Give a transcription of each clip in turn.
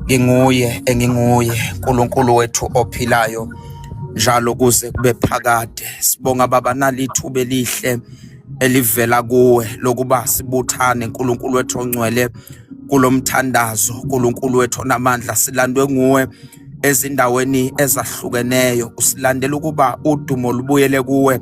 Nginguye enginguye uNkulunkulu wethu ophilayo njalo kuze kube phakade. Sibonga baba nalithuba elihle elivela kuwe lokuba sibuthane uNkulunkulu wethu ongcwele kulomthandazo. uNkulunkulu wethu onamandla silandwe nguwe ezindaweni ezahlukeneyo. Usilandele ukuba udumo lubuyele kuwe,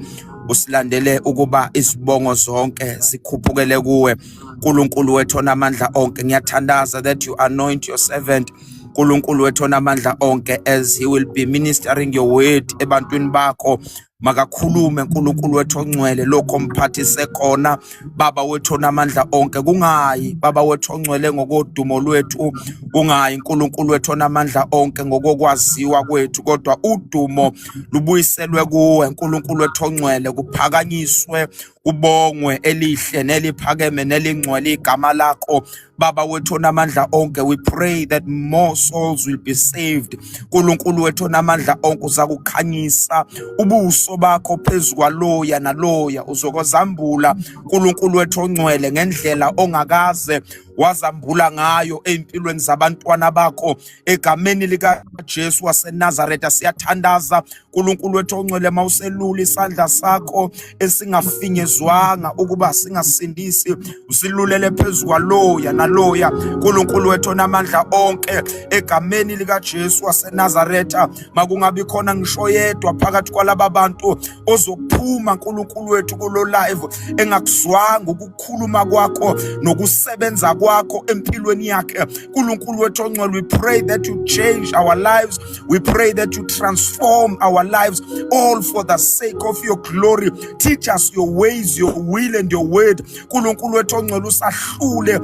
usilandele ukuba izibongo zonke zikhuphukele kuwe. uNkulunkulu wethu onamandla onke, ngiyathandaza that you anoint your servant uNkulunkulu wethu onamandla onke as he will be ministering your word ebantwini bakho. Makakhulume uNkulunkulu wethu ongcwele lokho mphathise khona baba wethu onamandla onke. Kungayi baba wethu ongcwele ngokodumo lwethu, kungayi uNkulunkulu wethu onamandla onke ngokokwaziwa kwethu, kodwa udumo lubuyiselwe kuwe uNkulunkulu wethu ongcwele. Kuphakanyiswe kubongwe elihle neliphakeme nelingcwele igama lakho baba wethu onamandla onke. We pray that more souls will be saved. uNkulunkulu wethu onamandla onke, uzakukhanyisa ubuso bakho phezu kwaloya naloya, uzokozambula uNkulunkulu wethu ongcwele ngendlela ongakaze wazambula ngayo empilweni zabantwana bakho egameni lika Jesu waseNazaretha. Siyathandaza uNkulunkulu wethu ongcwele mawuselula isandla sakho esingafinyezwanga ukuba singasindisi, usilulele phezu kwaloya naloya uNkulunkulu wethu onamandla onke egameni lika Jesu waseNazaretha. Makungabi khona ngisho yedwa phakathi kwalaba bantu ozophuma uNkulunkulu wethu kulo live engakuzwanga ukukhuluma kwakho nokusebenza kwakho empilweni yakhe uNkulunkulu wethu ongcwele. We pray that you change our lives, we pray that you transform our lives, all for the sake of your glory. Teach us your ways, your will and your word uNkulunkulu wethu ongcwele. Usahlule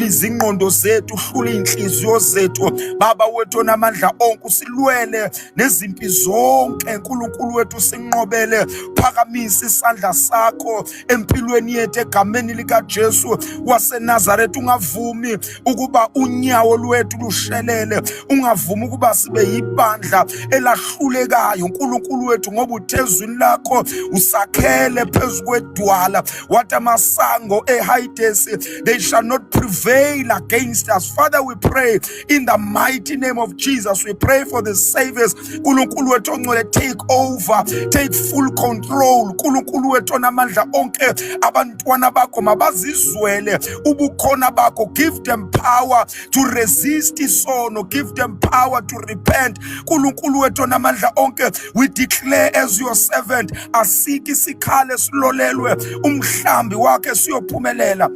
izingqondo zethu, hlule inhliziyo zethu baba wethu onamandla onke. Usilwele nezimpi zonke uNkulunkulu wethu, sinqobele. Phakamisa isandla sakho empilweni yethu egameni lika Jesu waseNazaretha. Ungavumi ukuba unyawo lwethu lushelele, ungavumi ukuba sibe yibandla elahlulekayo uNkulunkulu wethu, ngoba uthezwini lakho usakhele phezu kwedwala. What amasango eHades, they shall not prevail against us. Father, we pray in the mighty name of Jesus. We pray for the saviors uNkulunkulu wethu ongcwele. Take over, take full control uNkulunkulu wethu onamandla onke. Abantwana bakho mabazizwele ubukhona bakho. Give them power to resist isono, give them power to repent uNkulunkulu wethu onamandla onke. We declare as your servant, asiki sikhale silolelwe umhlambi wakhe siyophumelela.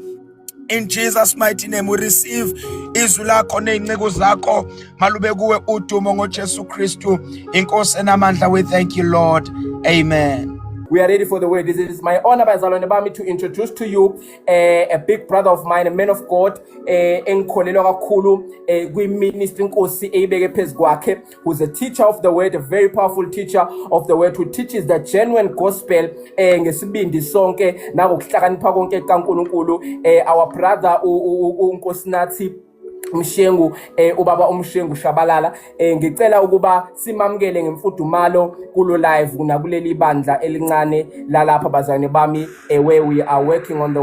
In Jesus' mighty name we receive izwi lakho ney'nceko zakho malube kuwe udumo ngoJesu Kristu inkosi enamandla. We thank you Lord. Amen. We are ready for the word. It is my honor, bazalwane bami, to introduce to you a big brother of mine, a man of God, engikholelwa kakhulu kwi-ministry inkosi eyibeke phezu kwakhe, who's a teacher of the word, a very powerful teacher of the word, who teaches the genuine gospel ngesibindi sonke nangokuhlakanipha konke kaNkulunkulu. Our brother uNkosinathi Mshengu, ubaba uMshengu Shabalala, ngicela ukuba simamukele ngemfudumalo kulo live nakuleli bandla elincane lalapha bazalwane bami, where we are working on the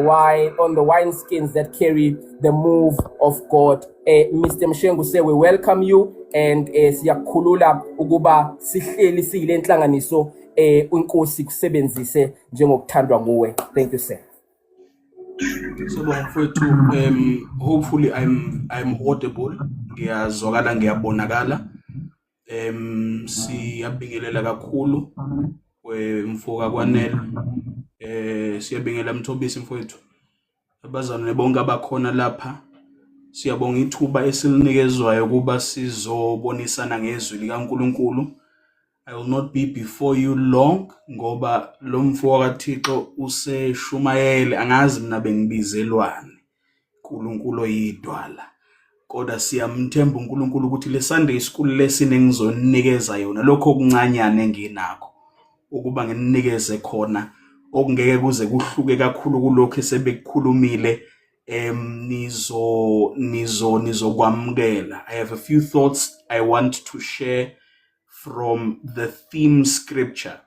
wine skins that carry the move of God. Mr. Mshengu, say we welcome you and siyakukhulula ukuba sihleli siyile nhlanganiso uNkosi kusebenzise njengokuthandwa nguwe. Thank you sir. So hopefully I'm audible. Ngiyazwakala, ngiyabonakala. Siyabingelela kakhulu mfoka kwanele. Siyabingelela Mthobisi mfowethu. Abazalwane bonke abakhona lapha, siyabonga ithuba esilinikezwayo kuba sizobonisana ngezwi likaNkulunkulu. I will not be before you long ngoba lo mfoka kaThixo useshumayele, angazi mina bengibizelwane. uNkulunkulu oyidwala, kodwa siyamthemba uNkulunkulu ukuthi le Sunday school lesson engizonikeza yona, lokho okuncanyane enginakho ukuba ngininikeze khona okungeke kuze kuhluke kakhulu kulokho esebekukhulumile, nizokwamukela. I have a few thoughts I want to share from the theme scripture.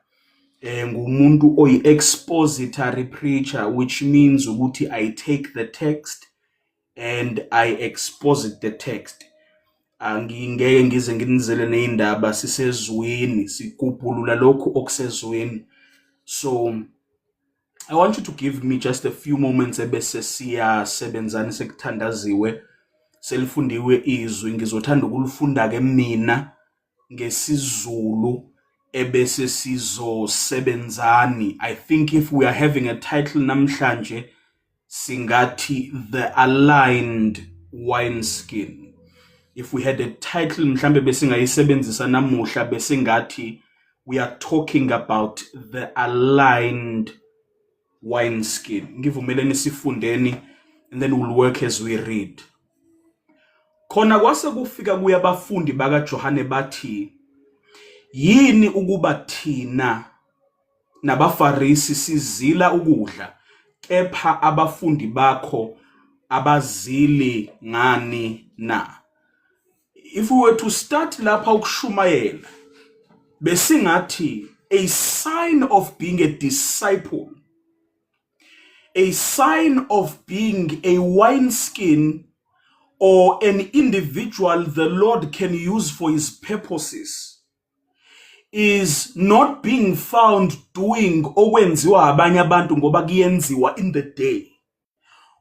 Ngumuntu oyi-expository preacher, which means ukuthi I take the text and I exposit the text. angingeke ngize nginizele neindaba sisezweni sikubhulula lokhu okusezweni. So I want you to give me just a few moments ebese siyasebenzana sekuthandaziwe selifundiwe izwi. Ngizothanda ukulifunda ke mina ngesizulu ebese sizosebenzani. I think if we are having a title namhlanje singathi the aligned wineskin. If we had a title mhlambe besingayisebenzisa namuhla besingathi we are talking about the aligned wineskin. Ngivumeleni sifundeni and then we'll work as we read. Khona kwase kufika kuya abafundi baka Johane bathi yini ukuba thina nabafarisi sizila ukudla kepha abafundi bakho abazili ngani na? If we were to start lapha ukushumayela besingathi a sign of being a disciple, a sign of being a wineskin or an individual the Lord can use for his purposes is not being found doing okwenziwa abanye abantu ngoba kuyenziwa in the day.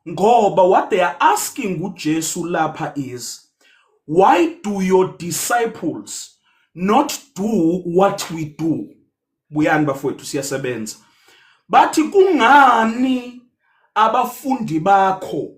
Ngoba what they are asking uJesu lapha is, why do your disciples not do what we do? Buyani bafowethu siyasebenza. Bathi kungani abafundi bakho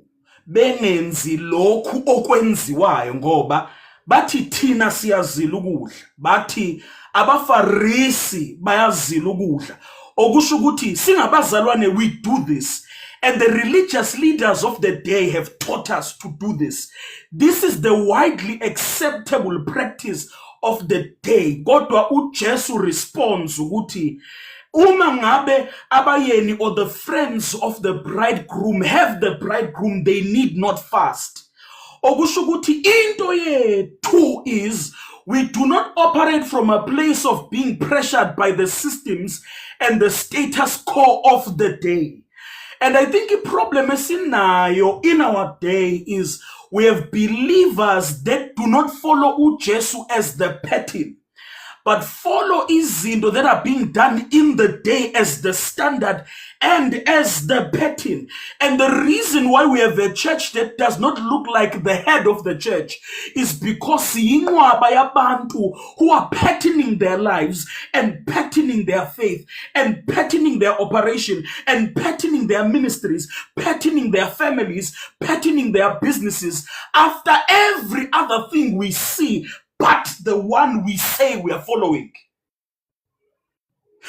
bengenzi lokhu okwenziwayo? Ngoba bathi thina siyazila ukudla, bathi abafarisi bayazila ukudla. Okusho ukuthi singabazalwane we do this, and the religious leaders of the day have taught us to do this. This is the widely acceptable practice of the day. Kodwa uJesu responds ukuthi uma ngabe abayeni or the friends of the bridegroom have the bridegroom, they need not fast. Okusho ukuthi into yethu is we do not operate from a place of being pressured by the systems and the status quo of the day. And I think a problem esinayo in our day is we have believers that do not follow uJesu as the pattern, but follow izinto that are being done in the day as the standard and as the pattern. And the reason why we have a church that does not look like the head of the church is because yinqwaba yabantu who are patterning their lives and patterning their faith and patterning their operation and patterning their ministries, patterning their families, patterning their businesses after every other thing we see but the one we say we are following.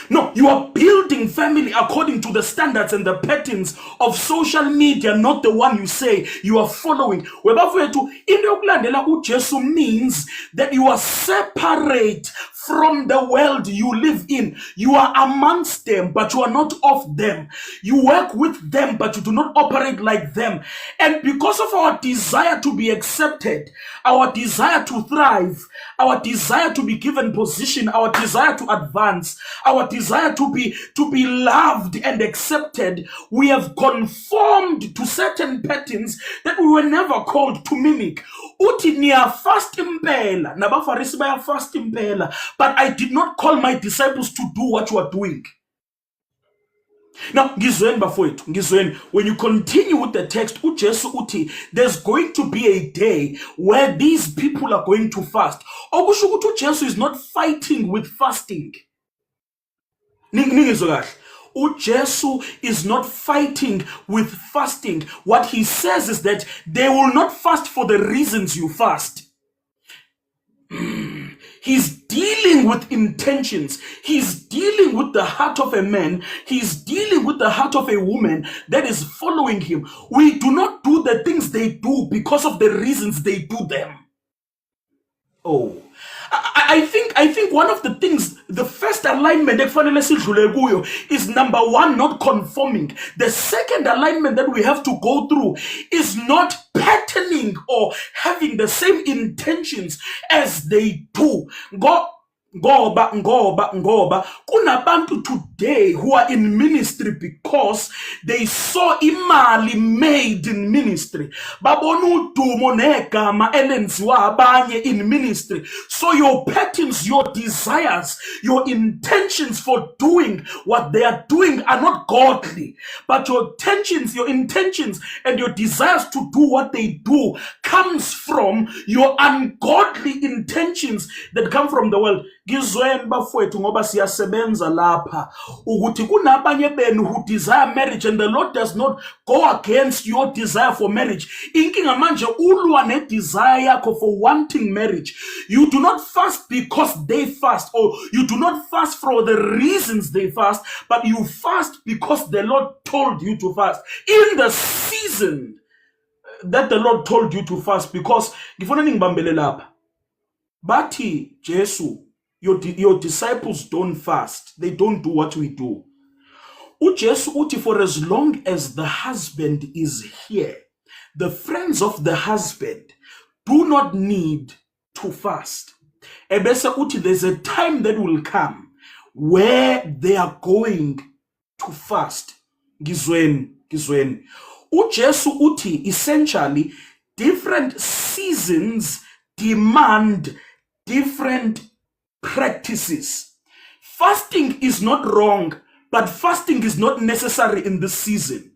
No, you are building family according to the standards and the patterns of social media, not the one you say you are following. Webafethu into yokulandela uJesu means that you are separate from the world you live in. You are amongst them, but you are not of them. You work with them, but you do not operate like them. And because of our desire to be accepted, our desire to thrive, our desire to be given position, our desire to advance, our desire to be loved and accepted, we have conformed to certain patterns that we were never called to mimic. Uthi niya fast impela, nabafarisi baya fast impela, but I did not call my disciples to do what you are doing. Now, ngizweni bafowethu, ngizweni, when you continue with the text, uJesu uthi, there's going to be a day where these people are going to fast. Okusho ukuthi uJesu is not fighting with fasting. Ningizwe kahle. uJesu is not fighting with fasting. What he says is that they will not fast for the reasons you fast. He's dealing with intentions. He's dealing with the heart of a man. He's dealing with the heart of a woman that is following him. We do not do the things they do because of the reasons they do them. Oh, I think one of the things, the first alignment is number one, not conforming. The second alignment that we have to go through is not patterning or having the same intentions as they do. Ngoba kunabantu today who are in ministry because they saw imali made in ministry. Babona udumo negama elenziwa abanye in ministry. So your patterns, your desires, your intentions for doing what they are doing are not godly. But your intentions and your desires to do what they do comes from your ungodly intentions that come from the world. Ngizweni bafowethu ngoba siyasebenza lapha ukuthi kunabanye benu who desire marriage and the Lord does not go against your desire for marriage. Inkinga manje ulwa ne desire yakho for wanting marriage. You do not fast because they fast, or you do not fast for the reasons they fast, but you fast because the Lord told you to fast in the season that the Lord told you to fast. Because ngifuna ningibambele lapha bathi Jesu, your disciples don't fast, they don't do what we do. UJesu uthi for as long as the husband is here, the friends of the husband do not need to fast. Ebese uthi there's a time that will come where they are going to fast. Ngizweni. UJesu uthi essentially different seasons demand different practices. Fasting is not wrong, but fasting is not necessary in this season.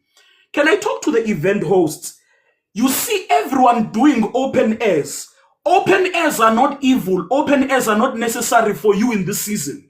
Can I talk to the event hosts? You see everyone doing open airs. Open airs are not evil. Open airs are not necessary for you in this season.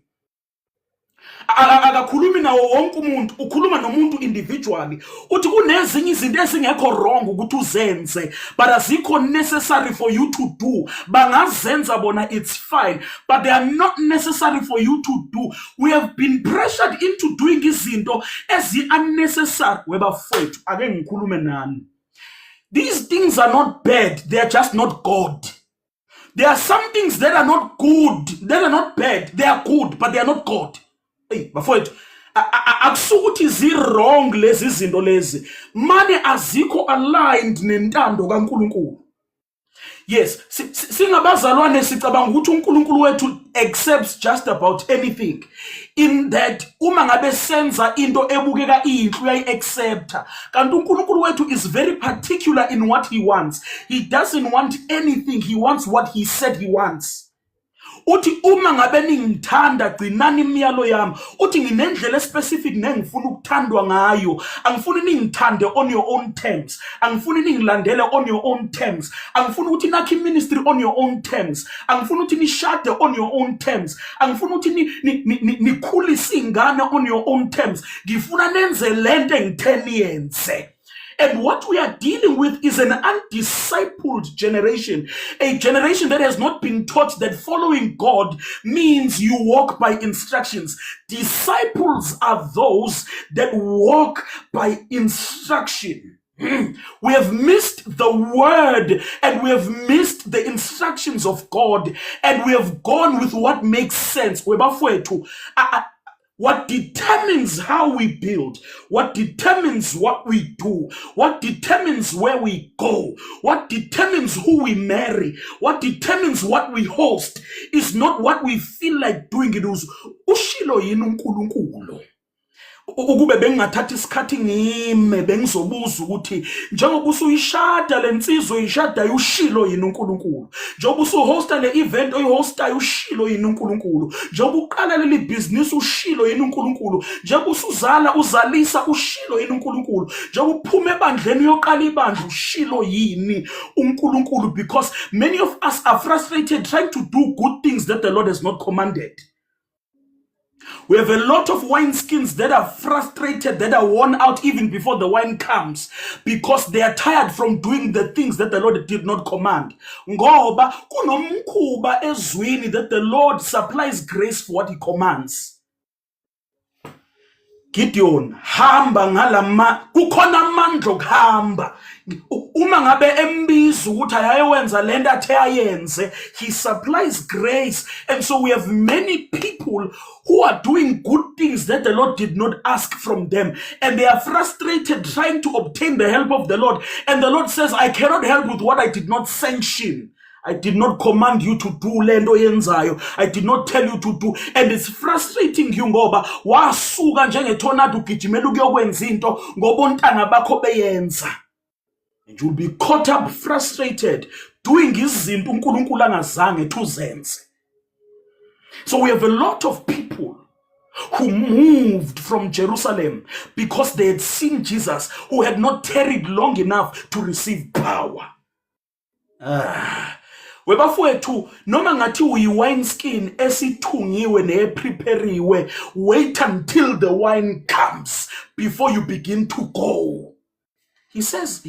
Akakhulumi nawo wonke umuntu, ukhuluma nomuntu individually. Uthi kunezinye izinto ezingekho wrong ukuthi uzenze, but azikho necessary for you to do. Bangazenza bona, it's fine, but they are not necessary for you to do. We have been pressured into doing izinto ezi unnecessary. Webafowethu ake ngikhulume nani. These things are not bad, they are just not God. There are some things that are not good, that are not bad, they are good, but they are not God. Hey, bafowethu akusukuthi zi-wrong lezi zinto lezi, mane azikho aligned nentando kaNkulunkulu. Yes, singabazalwane sicabanga ukuthi uNkulunkulu wethu accepts just about anything, in that uma ngabe senza into ebukeka inhle uyayi-accepta, kanti uNkulunkulu wethu is very particular in what he wants. He doesn't want anything, he wants what he said he wants. Uthi uma ngabe ningithanda gcinani imiyalo yami. Uthi nginendlela specific nengifuna ukuthandwa ngayo. Angifuni ningithande on your own terms. Angifuni ningilandele on your own terms. Angifuni ukuthi nakhi ministry on your own terms. Angifuni ukuthi nishade on your own terms. Angifuni ukuthi nikhulise ingane on your own terms. Ngifuna nenze lento engitheni yenze. And what we are dealing with is an undiscipled generation, a generation that has not been taught that following God means you walk by instructions. Disciples are those that walk by instruction. We have missed the word and we have missed the instructions of God, and we have gone with what makes sense. What determines how we build, what determines what we do, what determines where we go, what determines who we marry, what determines what we host is not what we feel like doing. It was ushilo yini uNkulunkulu. Ukube bengingathatha isikhathi ngime bengizobuza ukuthi njengoba usuyishada lensizwe uyishada ushilo yini uNkulunkulu, njengoba usuhosta le event oyihosta ushilo yini uNkulunkulu, njengoba uqala leli business ushilo yini uNkulunkulu, njengoba usuzala uzalisa ushilo yini uNkulunkulu, njengoba uphume ebandleni uyoqala ibandla ushilo yini uNkulunkulu. Because many of us are frustrated trying to do good things that the Lord has not commanded. We have a lot of wineskins that are frustrated, that are worn out even before the wine comes, because they are tired from doing the things that the Lord did not command. Ngoba kunomkhuba ezwini that the Lord supplies grace for what he commands. Gideon, hamba ngalama, kukhona amandla okuhamba. Uma ngabe embiza ukuthi ayayenza lento athe ayenze, he supplies grace. And so we have many people who are doing good things that the Lord did not ask from them, and they are frustrated trying to obtain the help of the Lord. And the Lord says, I cannot help with what I did not sanction. I did not command you to do lento yenzayo. I did not tell you to do. And it's frustrating you ngoba wasuka njengetornado ugijimela ukuyokwenza into ngoba ontanga bakho beyenza. And you'll be caught up frustrated doing izinto uNkulunkulu angazange tuzenze. So we have a lot of people who moved from Jerusalem because they had seen Jesus, who had not tarried long enough to receive power. Webafowethu noma ngathi uyi-wine skin esithungiwe neprepariwe, wait until the wine comes before you begin to go. He says,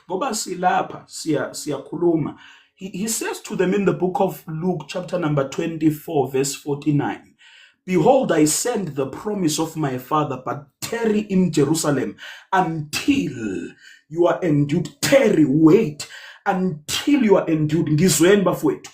ngoba silapha siyakhuluma. He says to them in the book of Luke chapter number 24 verse 49, behold, I send the promise of my Father, but tarry in Jerusalem until you are endued. Tarry, wait until you are endued. Ngizweni bafowethu.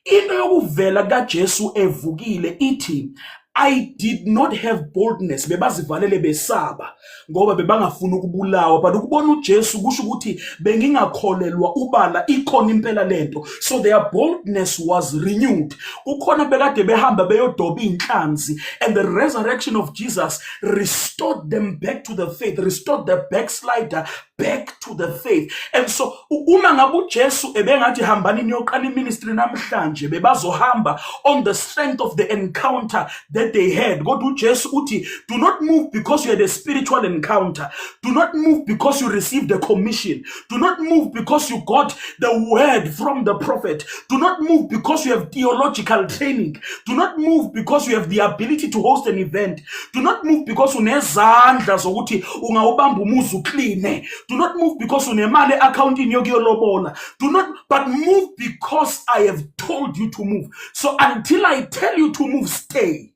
Into yokuvela kaJesu evukile ithi, I did not have boldness. Bebazivalele besaba ngoba bebangafuna ukubulawa, but ukubona uJesu kusho ukuthi bengingakholelwa ubala ikhona impela lento. So their boldness was renewed. Kukhona bekade behamba beyodoba inhlanzi, and the resurrection of Jesus restored them back to the faith, restored the backslider back to the faith. And so uma ngabe uJesu ebengathi hambani niyoqala iministry namhlanje, bebazohamba on the strength of the encounter that they had. Go to Jesus uti, do not move because you had a spiritual encounter. Do not move because you received a commission. Do not move because you got the word from the prophet. Do not move because you have theological training. Do not move because you have the ability to host an event. Do not move because unezandla zokuthi ungawubamba umuzi uclean. Do not move because unemali accounting yokuyolobola. Do not, but move because I have told you to move. So until I tell you to move, stay.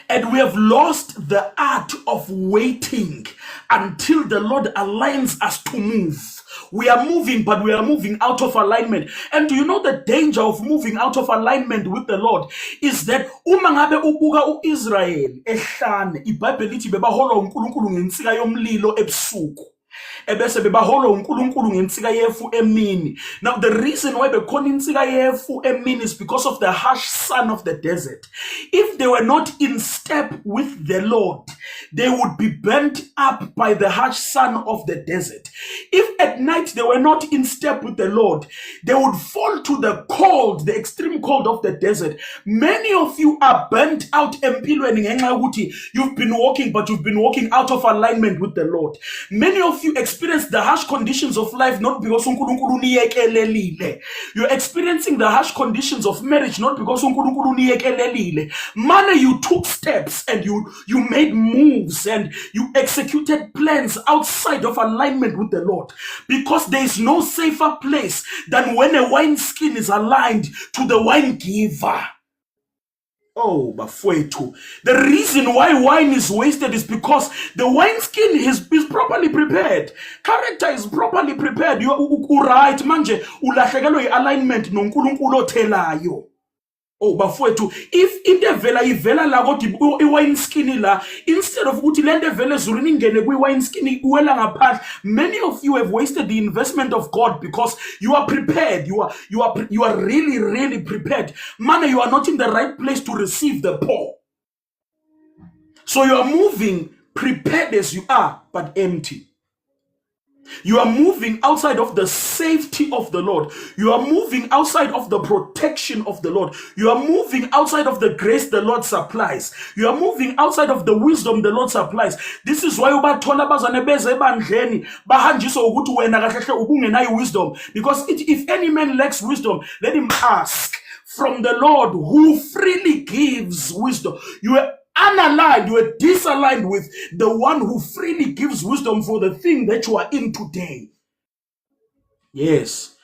And we have lost the art of waiting until the Lord aligns us to move. We are moving, but we are moving out of alignment. And do you know the danger of moving out of alignment with the Lord is that uma ngabe ubuka uIsrael ehlane, iBhayibheli lithi bebaholwa uNkulunkulu ngensika yomlilo ebusuku. Ebese bebaholwa uNkulunkulu ngensika yefu emini. Now the reason why bekhona insika yefu emini is because of the harsh sun of the desert. If they were not in step with the Lord, they would be burnt up by the harsh sun of the desert. If at night they were not in step with the Lord, they would fall to the cold, the extreme cold of the desert. Many of you are burnt out empilweni ngenxa yokuthi you've been walking, but you've been walking out of alignment with the Lord. Many of you experience the harsh conditions of life not because uNkulunkulu niyekelelile. You're experiencing the harsh conditions of marriage not because uNkulunkulu niyekelelile. Mane, you took steps and you made moves and you executed plans outside of alignment with the Lord, because there is no safer place than when a wineskin is aligned to the wine giver. Oh, bafowethu. The reason why wine is wasted is because the wineskin is properly prepared. Character is properly prepared. You right manje ulahlekelwe i-alignment noNkulunkulu othelayo. Oh, bafowethu, if into vela ivela la kodwa i-wine skin la, instead of ukuthi lento vele ezulwini ingene kwi-wine skin uwela ngaphandle, many of you have wasted the investment of God because you are prepared. You are really prepared. Man, you are not in the right place to receive the pour. So you are moving prepared as you are, but empty. You are moving outside of the safety of the Lord. You are moving outside of the protection of the Lord. You are moving outside of the grace the Lord supplies. You are moving outside of the wisdom the Lord supplies. This is why ubathola bazane beze ebandleni bahanjiswa ukuthi wena kahle kahle ubungenayo wisdom, because if any man lacks wisdom, let him ask from the Lord who freely gives wisdom. You are unaligned, you are disaligned with the one who freely gives wisdom for the thing that you are in today. Yes,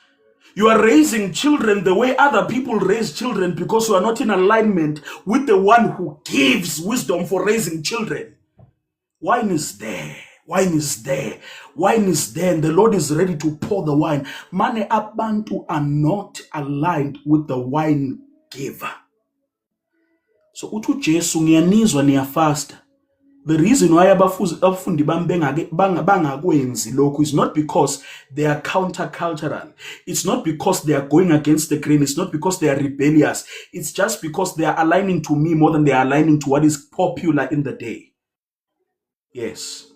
you are raising children the way other people raise children because you are not in alignment with the one who gives wisdom for raising children. Wine is there. Wine is there. Wine is there, and the Lord is ready to pour the wine. Mane abantu are not aligned with the wine giver. So uthi uJesu ngiyanizwa niyafasta, The reason why abafundi bami bangakwenzi lokhu is not because they are countercultural. It's not because they are going against the grain. It's not because they are rebellious. It's just because they are aligning to me more than they are aligning to what is popular in the day. Yes.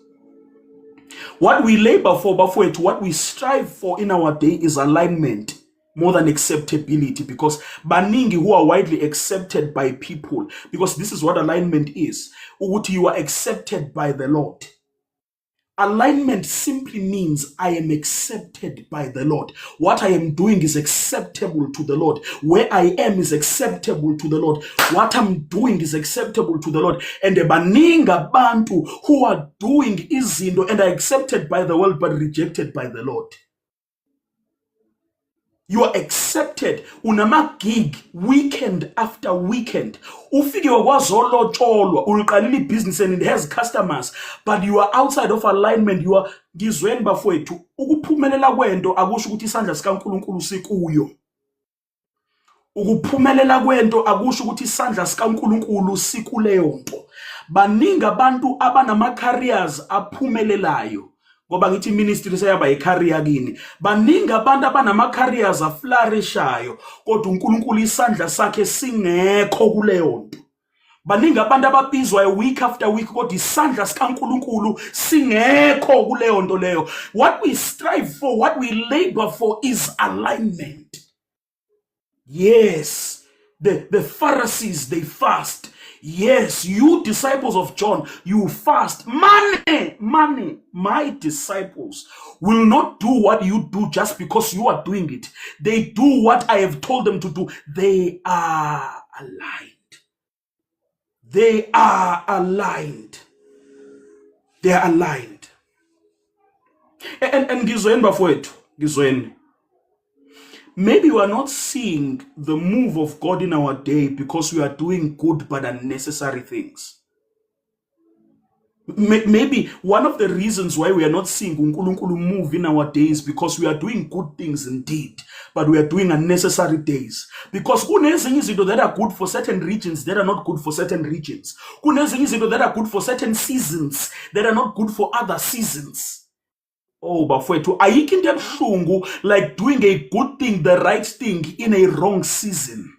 What we labor for, Bafowethu, what we strive for in our day is alignment more than acceptability, because baningi who are widely accepted by people, because this is what alignment is. You are accepted by the Lord. Alignment simply means I am accepted by the Lord. What I am doing is acceptable to the Lord. Where I am is acceptable to the Lord. What I'm doing is acceptable to the Lord. And the baninga bantu who are doing izinto and are accepted by the world but rejected by the Lord. You are accepted. Unama gig weekend after weekend. Ufike wakwazolotsholo, uliqalile business and it has customers, but you are outside of alignment. You are ngizweni bafowethu. Ukuphumelela kwento akusho ukuthi isandla sikaNkulunkulu sikuyo. Ukuphumelela kwento akusho ukuthi isandla sikaNkulunkulu sikuleyo nto. Baningi abantu abanama careers aphumelelayo. Ngoba ngithi ministry seyaba icareer kini. Baningi abantu abanama careers aflourishayo, kodwa uNkulunkulu isandla sakhe singekho kuleyo nto. Baningi abantu ababizwa week after week, kodwa isandla sikaNkulunkulu singekho kuleyo nto leyo. What we strive for, what we labor for is alignment. Yes, the Pharisees, they fast. Yes, you disciples of John, you fast. Money. My disciples will not do what you do just because you are doing it. They do what I have told them to do. They are aligned. They are aligned. They are aligned. And ngizweni bafowethu, ngizweni. Maybe we are not seeing the move of God in our day because we are doing good but unnecessary things. Maybe one of the reasons why we are not seeing uNkulunkulu move in our days because we are doing good things indeed, but we are doing unnecessary days. Because kunezinye izinto that are good for certain regions that are not good for certain regions. Kunezinye izinto that are good for certain seasons that are not good for other seasons. Oh, bafowethu, ayikho into ebuhlungu like doing a good thing, the right thing in a wrong season.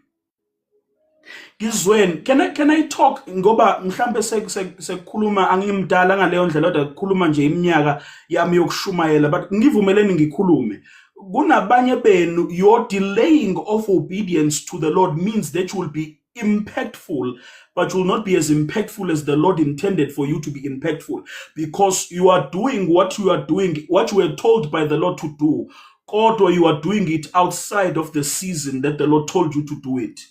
Ngizweni, can I talk ngoba mhlambe sekukhuluma angimdala ngaleyo ndlela kodwa kukhuluma nje iminyaka yami yokushumayela, but ngivumeleni ngikhulume. Kunabanye benu, your delaying of obedience to the Lord means that you will be impactful, but you will not be as impactful as the Lord intended for you to be impactful, because you are doing what you are doing, what you were told by the Lord to do, or you are doing it outside of the season that the Lord told you to do it.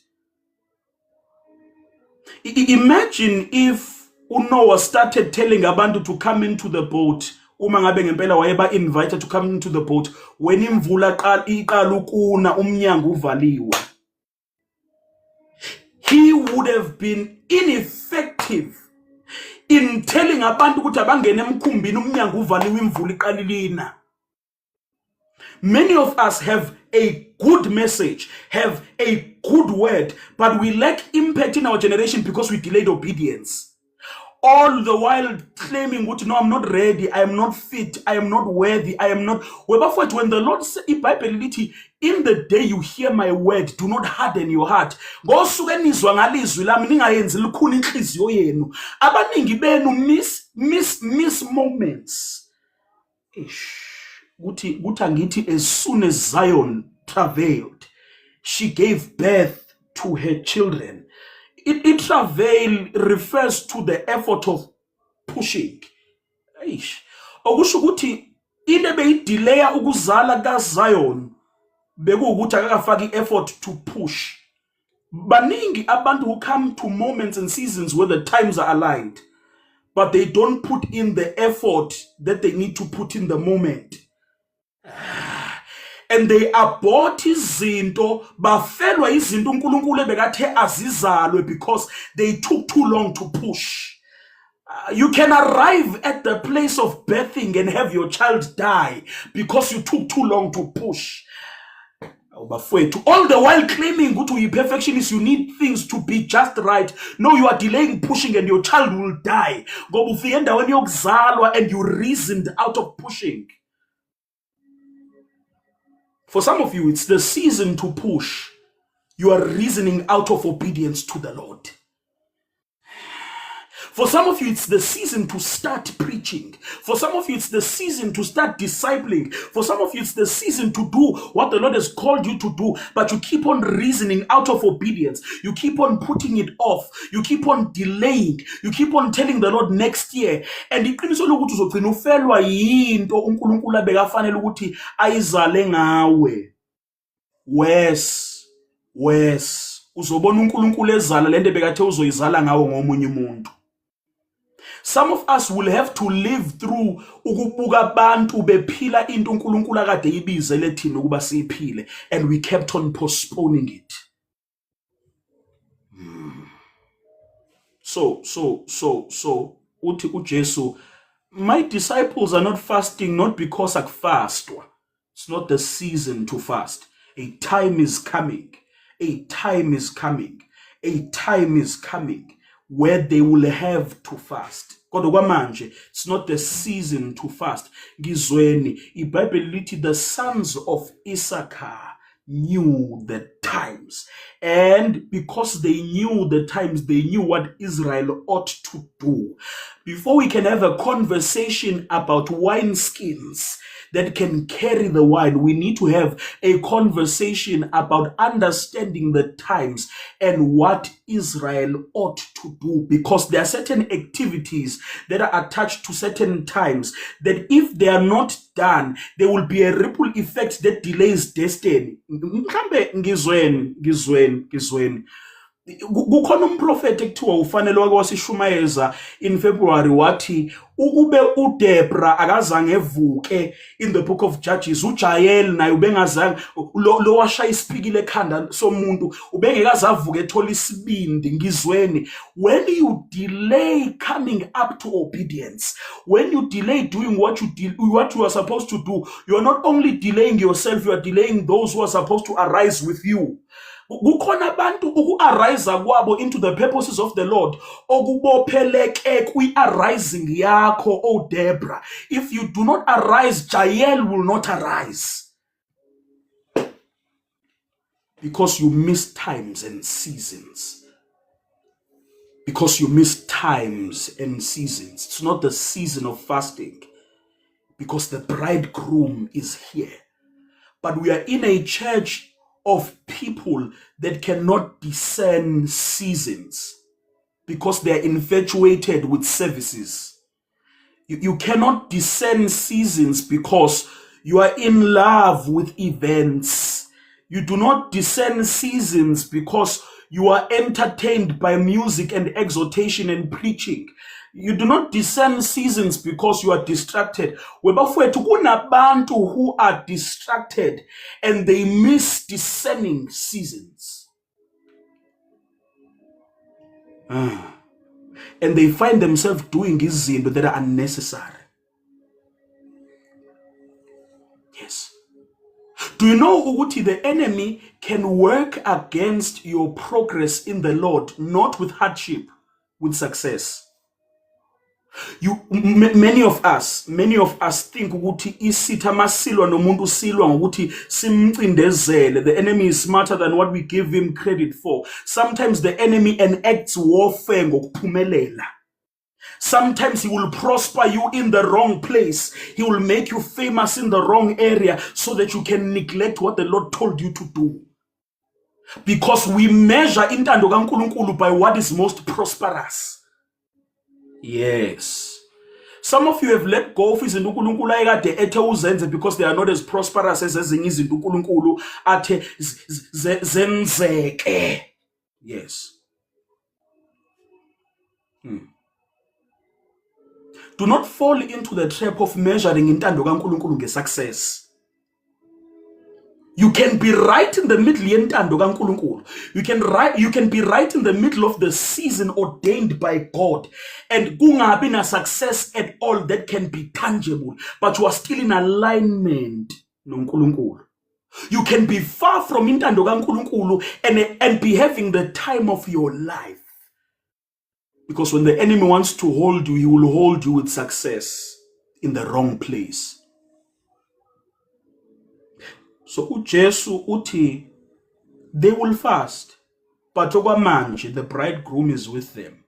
Imagine if Noah started telling abantu to come into the boat, uma ngabe ngempela wayeba invited to come into the boat, when imvula iqala ukuna umnyango uvaliwe. He would have been ineffective in telling abantu ukuthi abangene emkhumbini umnyango uvaliwe imvula iqalilina. Many of us have a good message, have a good word, but we lack impact in our generation because we delayed obedience. All the while claiming, no, I'm not ready, I am not fit, I am not worthy, I am not. When the Lord said, in the day you hear my word, do not harden your heart. Abaningi benu miss moments. As soon as Zion travailed, she gave birth to her children. It travail refers to the effort of pushing. Okusho ukuthi ile beyidelaya ukuzala kaZion bekuwukuthi akakafaki effort to push. Baningi abantu who come to moments and seasons where the times are aligned, but they don't put in the effort that they need to put in the moment. And they abort izinto, bafelwa izinto uNkulunkulu ebekathe azizalwe because they took too long to push. You can arrive at the place of birthing and have your child die because you took too long to push. Bafowethu, all the while claiming ukuthi uyi-perfectionist, you need things to be just right. No, you are delaying pushing and your child will die. Ngoba ufike endaweni yokuzalwa and you reasoned out of pushing. For some of you, it's the season to push. You are reasoning out of obedience to the Lord. For some of you, it's the season to start preaching. For some of you, it's the season to start discipling. For some of you, it's the season to do what the Lord has called you to do, but you keep on reasoning out of obedience. You keep on putting it off. You keep on delaying. You keep on telling the Lord next year. And iqiniso lokuthi uzogcina ufelwa yinto uNkulunkulu abekafanele ukuthi ayizale ngawe. Wes uzobona uNkulunkulu ezala lento bekathe uzoyizala ngawe ngomunye umuntu. Some of us will have to live through ukubuka abantu bephila into uNkulunkulu akade ibizele thina ukuba siyiphile, and we kept on postponing it. So uthi uJesu, my disciples are not fasting not because akufastwa. It's not the season to fast. A time is coming. A time is coming. A time is coming where they will have to fast. Kodwa kwamanje, it's not the season to fast. Ngizweni, iBhayibheli lithi the sons of Issachar knew the times. And because they knew the times, they knew what Israel ought to do. Before we can have a conversation about wineskins that can carry the wine, we need to have a conversation about understanding the times and what Israel ought to do, because there are certain activities that are attached to certain times that if they are not done, there will be a ripple effect that delays destiny. Mhlambe ngizweni kukhona umprofeti ekuthiwa ufanele wake wasishumayeza in February wathi ukube uDebra akazange evuke in the book of Judges, uJael naye ubengazange lo washaya isipikile ekhanda somuntu ubengekaze avuke ethola isibindi. Ngizweni, when you delay coming up to obedience, when you delay doing what you are supposed to do, you are not only delaying yourself, you are delaying those who are supposed to arise with you. Kukhona abantu uku-arise kwabo into the purposes of the Lord okubopheleke kwi-arising yakho, oh Deborah. If you do not arise, Jael will not arise, because you miss times and seasons. Because you miss times and seasons. It's not the season of fasting, because the bridegroom is here. But we are in a church of people that cannot discern seasons because they are infatuated with services. You cannot discern seasons because you are in love with events. You do not discern seasons because you are entertained by music and exhortation and preaching. You do not discern seasons because you are distracted. Webafowethu kunabantu who are distracted and they miss discerning seasons. And they find themselves doing izinto that are unnecessary. Yes. Do you know ukuthi the enemy can work against your progress in the Lord, not with hardship, with success? Many of us think ukuthi isitha masilwa nomuntu silwa ngokuthi simcindezele. The enemy is smarter than what we give him credit for. Sometimes the enemy enacts warfare ngokuphumelela. Sometimes he will prosper you in the wrong place. He will make you famous in the wrong area so that you can neglect what the Lord told you to do. Because we measure intando kaNkulunkulu by what is most prosperous. Yes. Some of you have let go of izinto uNkulunkulu ayekade ethe uzenze because they are not as prosperous as ezinye izinto uNkulunkulu athe zenzeke. Yes. Do not fall into the trap of measuring intando kaNkulunkulu ngesuccess. You can be right in the middle yentando kaNkulunkulu. You can be right in the middle of the season ordained by God, and kungabi na success at all that can be tangible, but you are still in alignment noNkulunkulu. You can be far from intando kaNkulunkulu and be having the time of your life. Because when the enemy wants to hold you, he will hold you with success in the wrong place. So uJesu uthi they will fast, but okwamanje the bridegroom is with them.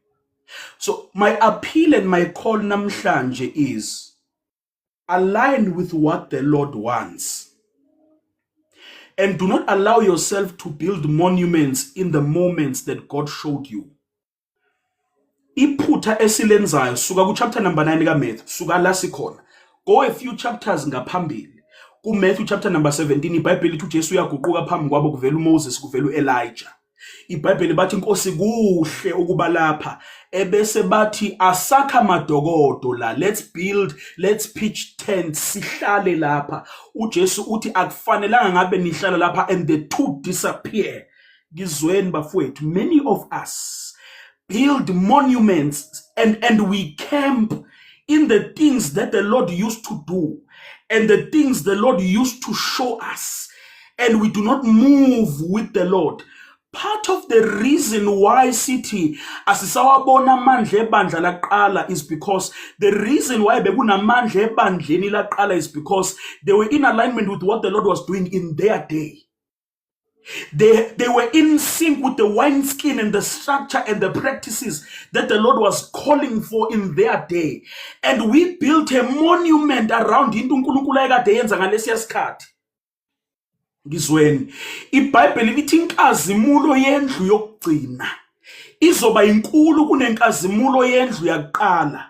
So my appeal and my call namhlanje is align with what the Lord wants. And do not allow yourself to build monuments in the moments that God showed you. Iphutha esilenzayo suka ku chapter number 9 kaMatthew, suka la sikhona. Go a few chapters ngaphambili. Ku Matthew chapter number 17 iBhayibheli lithi uJesu uyaguquka phambi kwabo kuvela uMoses kuvela uElijah. iBhayibheli bathi inkosi kuhle ukuba lapha ebese bathi asakha madokodo la, let's pitch tents sihlale lapha. uJesu uthi akufanelanga ngabe nihlala lapha and the two disappear. Ngizweni bafowethu, many of us build monuments and we camp in the things that the Lord used to do and the things the Lord used to show us, and we do not move with the Lord. Part of the reason why City asisawabona amandla ebandla laqala is because the reason why bekunamandla ebandleni laqala is because they were in alignment with what the Lord was doing in their day. They were in sync with the wineskin and the structure and the practices that the Lord was calling for in their day. And we built a monument around into uNkulunkulu ayekade yenza ngalesiya sikhathi. Ngizweni, iBhayibheli lithi inkazimulo yendlu yokugcina izoba inkulu kunenkazimulo yendlu yakuqala.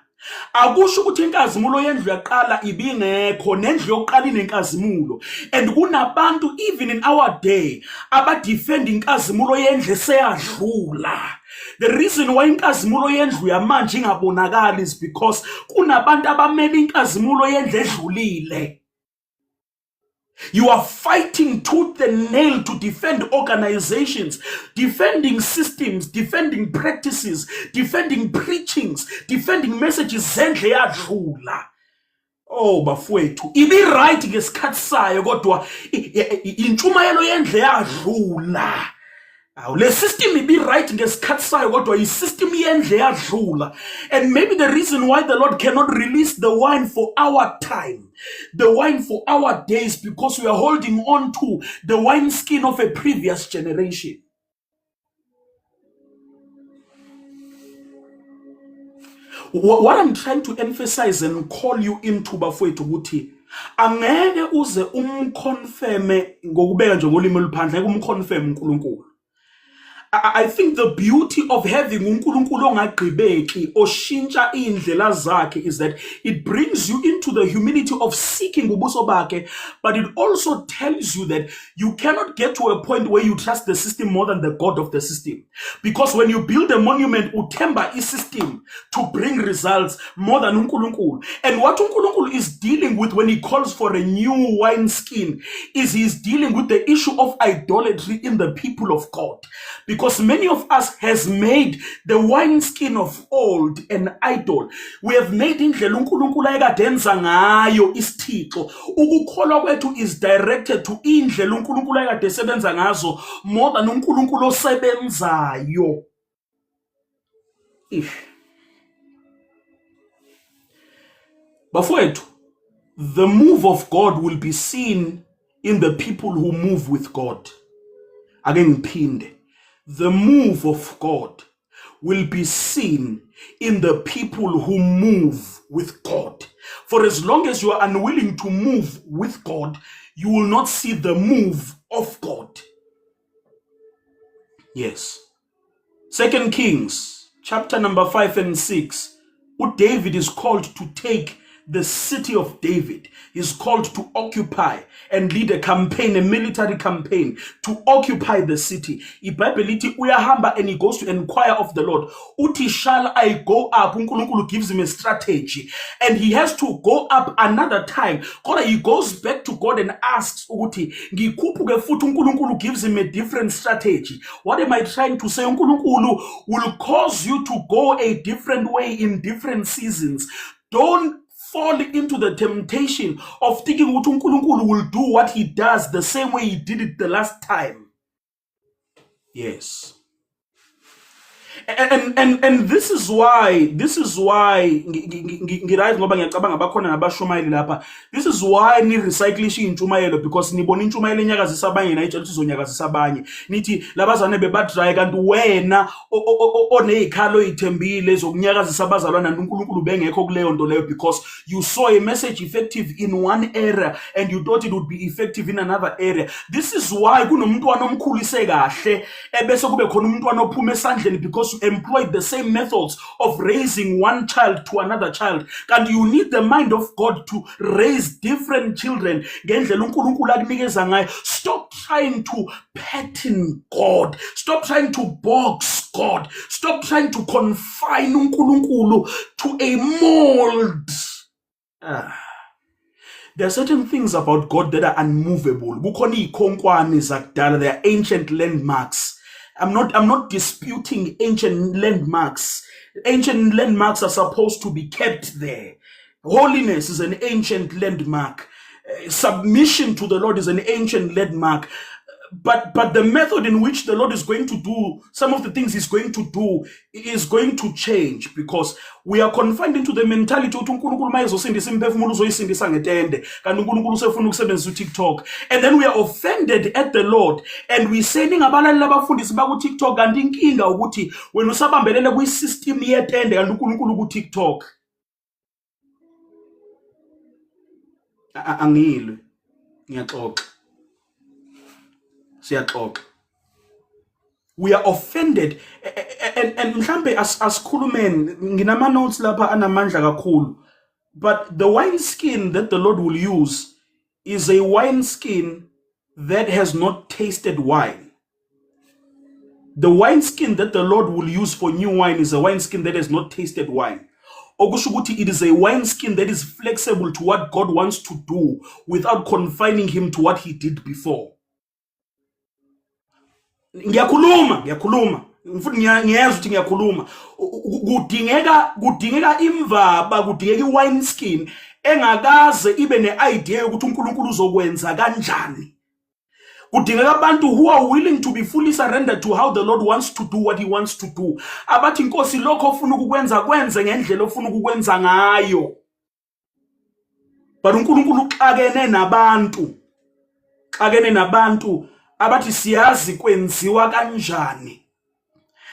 Akusho ukuthi inkazimulo yendlu yaqala ibingekho, nendlu yokuqala inenkazimulo. And kunabantu even in our day abadefend inkazimulo yendlu seyadlula. The reason why inkazimulo yendlu yamanje ingabonakali is because kunabantu abamele inkazimulo yendlu edlulile. You are fighting tooth and nail to defend organizations, defending systems, defending practices, defending preachings, defending messages. Zendle yadlula. Oh bafowethu, ibi right ngesikhathi sayo kodwa intshumayelo yendle yadlula. Le system ibi right ngesikhathi sayo kodwa isystem yendle yadlula. And maybe the reason why the Lord cannot release the wine for our time, the wine for our days, because we are holding on to the wineskin of a previous generation. What I'm trying to emphasize and call you into bafowethu ukuthi angeke uze umconfirme ngokubeka nje ngolimi oluphandle umconfirm uNkulunkulu. I think the beauty of having uNkulunkulu ongagqibeki oshintsha indlela zakhe is that it brings you into the humility of seeking ubuso bakhe, but it also tells you that you cannot get to a point where you trust the system more than the God of the system. Because when you build a monument, uthemba isystem to bring results more than uNkulunkulu. And what uNkulunkulu is dealing with when he calls for a new wineskin is he's dealing with the issue of idolatry in the people of God. Because many of us has made the wineskin of old an idol. We have made indlela uNkulunkulu ayekade enza ngayo isithixo. Ukukholwa kwethu is directed to indlela uNkulunkulu ayekade esebenza ngazo more than uNkulunkulu osebenzayo. Bafowethu, the move of God will be seen in the people who move with God. Again, ngiphinde. The move of God will be seen in the people who move with God. For as long as you are unwilling to move with God, you will not see the move of God. Yes. 2 Kings, chapter number 5 and 6. David is called to take the city of David. Is called to occupy and lead a campaign, a military campaign to occupy the city. iBhayibheli lithi uyahamba and he goes to inquire of the Lord. Uthi shall I go up? uNkulunkulu gives him a strategy and he has to go up another time. Kodwa he goes back to God and asks ukuthi ngikhuphuke futhi. uNkulunkulu gives him a different strategy. What am I trying to say? uNkulunkulu will cause you to go a different way in different seasons. Don't fall into the temptation of thinking ukuthi uNkulunkulu will do what he does the same way he did it the last time. Yes. And this is why ngiright ngoba ngiyacabanga bakhona nabashumayeli lapha. This is why ni recyclisha intshumayelo, because nibona intshumayelo enyakazisa abanye na itshela ukuthi izonyakazisa abanye. Nithi labazane bebadry kanti wena onezikhalo ezithembile zokunyakazisa abazalwana noNkulunkulu bengekho kuleyo nto leyo, because you saw a message effective in one area and you thought it would be effective in another area. This is why kunomntwana omkhulise kahle ebese kube khona umntwana ophuma esandleni, because you employed the same methods of raising one child to another child. And you need the mind of God to raise different children. Ngendlela uNkulunkulu akunikeza ngayo. Stop trying to pattern God. Stop trying to box God. Stop trying to confine uNkulunkulu to a mold. There are certain things about God that are unmovable. Kukhona iy'khonkwane zakudala, they are ancient landmarks. I'm not disputing ancient landmarks. Ancient landmarks are supposed to be kept there. Holiness is an ancient landmark. Submission to the Lord is an ancient landmark. But the method in which the Lord is going to do some of the things he's going to do is going to change, because we are confined into the mentality ukuthi uNkulunkulu mayezosindisa imphefumulo uzoyisindisa ngetende kanti uNkulunkulu usefuna ukusebenzisa uTikTok, and then we are offended at the Lord and we saying abalaleli abafundisi baku-TikTok kanti inkinga ukuthi wena usabambelele kwi-system yetende kanti uNkulunkulu ku-TikTok. Angilwe ngiyaxoxa. We are offended, and mhlambe asikhulumeni nginama notes lapha anamandla kakhulu, but the wine skin that the Lord will use is a wine skin that has not tasted wine. The wine skin that the Lord will use for new wine is a wine skin that has not tasted wine. Okusho ukuthi it is a wine skin that is flexible to what God wants to do without confining him to what he did before. Ngiyakhuluma mfuthi ngiyeza ukuthi ngiyakhuluma. Kudingeka imvaba, kudingeka iwine skin engakaze ibe neidea ukuthi uNkulunkulu uzokwenza kanjani. Kudingeka abantu who are willing to be fully surrendered to how the Lord wants to do what he wants to do. Abathi Nkosi lokho ofuna ukukwenza kwenze ngendlela ofuna ukukwenza ngayo. But uNkulunkulu xakene nabantu abathi siyazi kwenziwa kanjani.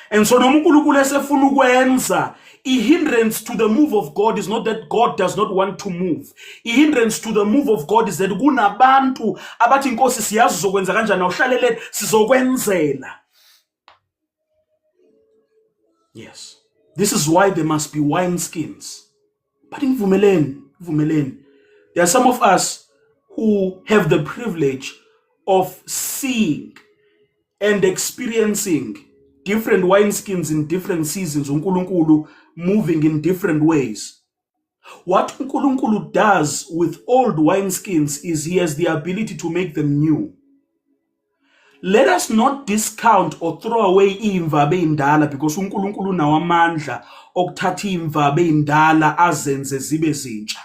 And so noma uNkulunkulu esefuna ukwenza, a hindrance to the move of God is not that God does not want to move. A hindrance to the move of God is that kunabantu abathi Nkosi siyazi uzokwenza kanjani, awuhlalele sizokwenzela. Yes. This is why there must be wine skins. But ngivumeleni, there are some of us who have the privilege of seeing and experiencing different wineskins in different seasons, uNkulunkulu moving in different ways. What uNkulunkulu does with old wineskins is he has the ability to make them new. Let us not discount or throw away imvabe indala, because uNkulunkulu nawo amandla okuthatha imvabe indala azenze zibe zintsha.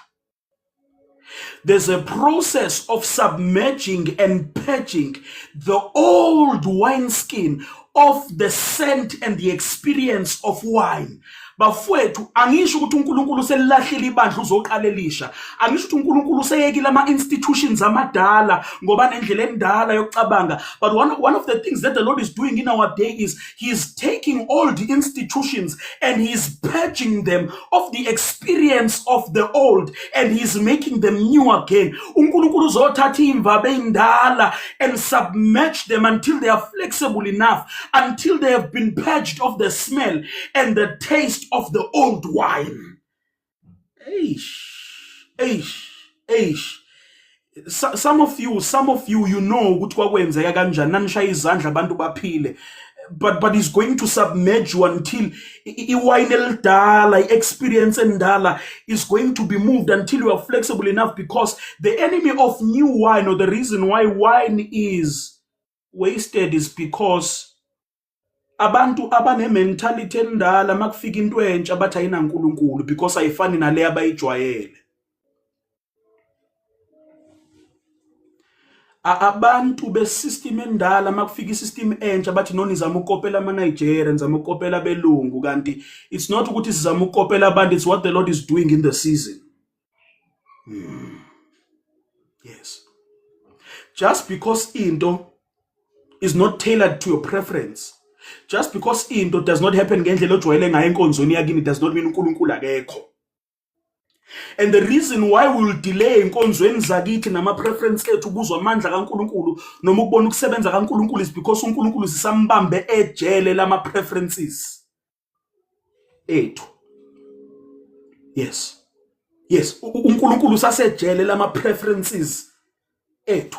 There's a process of submerging and purging the old wineskin of the scent and the experience of wine. Bafowethu angisho ukuthi uNkulunkulu selilahlile ibandla uzoqalelisha, angisho ukuthi uNkulunkulu seyekile ama-institutions amadala ngoba nendlela endala yokucabanga. But one of the things that the Lord is doing in our day is he's taking old institutions and he's purging them of the experience of the old and he's making them new again. uNkulunkulu uzothatha imvabe indala and submerge them until they are flexible enough, until they have been purged of the smell and the taste of the old wine. Some of you, you know ukuthi kwakwenzeka kanjani, nanishaya izandla abantu baphile. But he's going to submerge you until iwine eldala, experience endala is going to be moved until you are flexible enough, because the enemy of new wine, or the reason why wine is wasted, is because abantu abane mentality endala makufika into entsha bathi ayina uNkulunkulu because ayifani nale abayijwayele. Abantu besystem endala makufika isystem entsha bathi no nizama ukopela ama-Nigeria, nizama ukopela belungu, kanti it's not ukuthi sizama ukopela abantu, it's what the Lord is doing in the season. Yes. Just because into is not tailored to your preference, just because into does not happen ngendlela ojwayele ngayo enkonzweni yakini, does not mean uNkulunkulu akekho. And the reason why we will delay inkonzweni zakithi nama-preference ethu ukuzwa amandla kaNkulunkulu noma ukubona ukusebenza kaNkulunkulu is because uNkulunkulu sisambambe ejele lama-preferences ethu. Yes. Yes, uNkulunkulu sasejele lama-preferences ethu.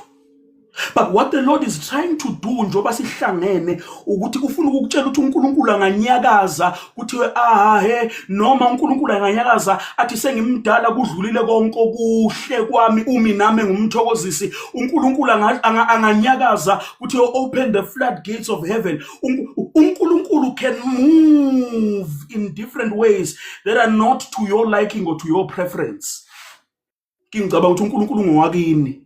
But what the Lord is trying to do njoba sihlangene ukuthi ufuna ukukutshela ukuthi uNkulunkulu anganyakaza kuthiwe noma uNkulunkulu anganyakaza athi sengimdala kudlulile konke okuhle kwami umi nami ngumthokozisi. uNkulunkulu anganyakaza kuthiwe open the floodgates of heaven. uNkulunkulu can move in different ways that are not to your liking or to your preference. Ngicabanga ukuthi uNkulunkulu ngowakini.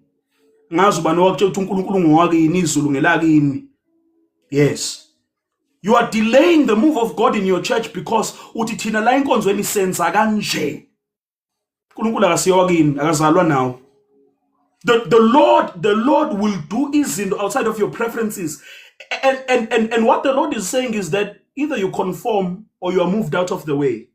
Ngazi ubani wakutshela ukuthi uNkulunkulu ngowakini, izulu ngelakini. Yes. You are delaying the move of God in your church because uthi thina la inkonzweni senza kanje. uNkulunkulu akasiyowakini, akazalwa nawo. The Lord will do izinto outside of your preferences. And what the Lord is saying is that either you conform or you are moved out of the way.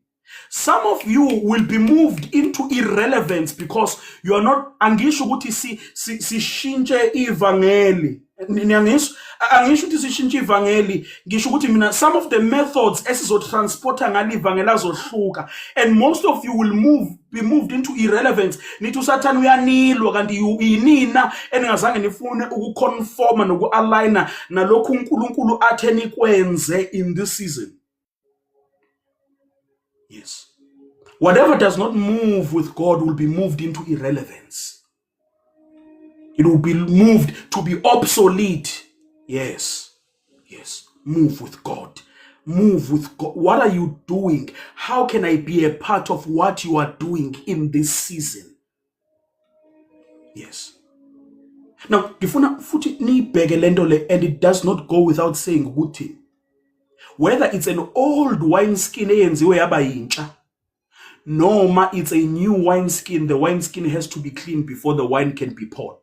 Some of you will be moved into irrelevance because you are not angisho ukuthi sishintshe ivangeli. Angisho ukuthi sishintshe ivangeli, ngisho ukuthi mina some of the methods esizotransporta ngale ivangeli azohluka, and most of you will be moved into irrelevance. Nithi uSathane uyanilwa kanti yinina eningazange nifune ukuconforma nokualigna nalokhu uNkulunkulu athe nikwenze in this season. Yes. Whatever does not move with God will be moved into irrelevance. It will be moved to be obsolete. Yes. Yes. Move with God. Move with God. What are you doing? How can I be a part of what you are doing in this season? Yes. Now, ngifuna futhi nibheke lento le, and it does not go without saying ukuthi whether it's an old wineskin eyenziwe yaba yintsha noma it's a new wineskin, the wineskin has to be cleaned before the wine can be poured.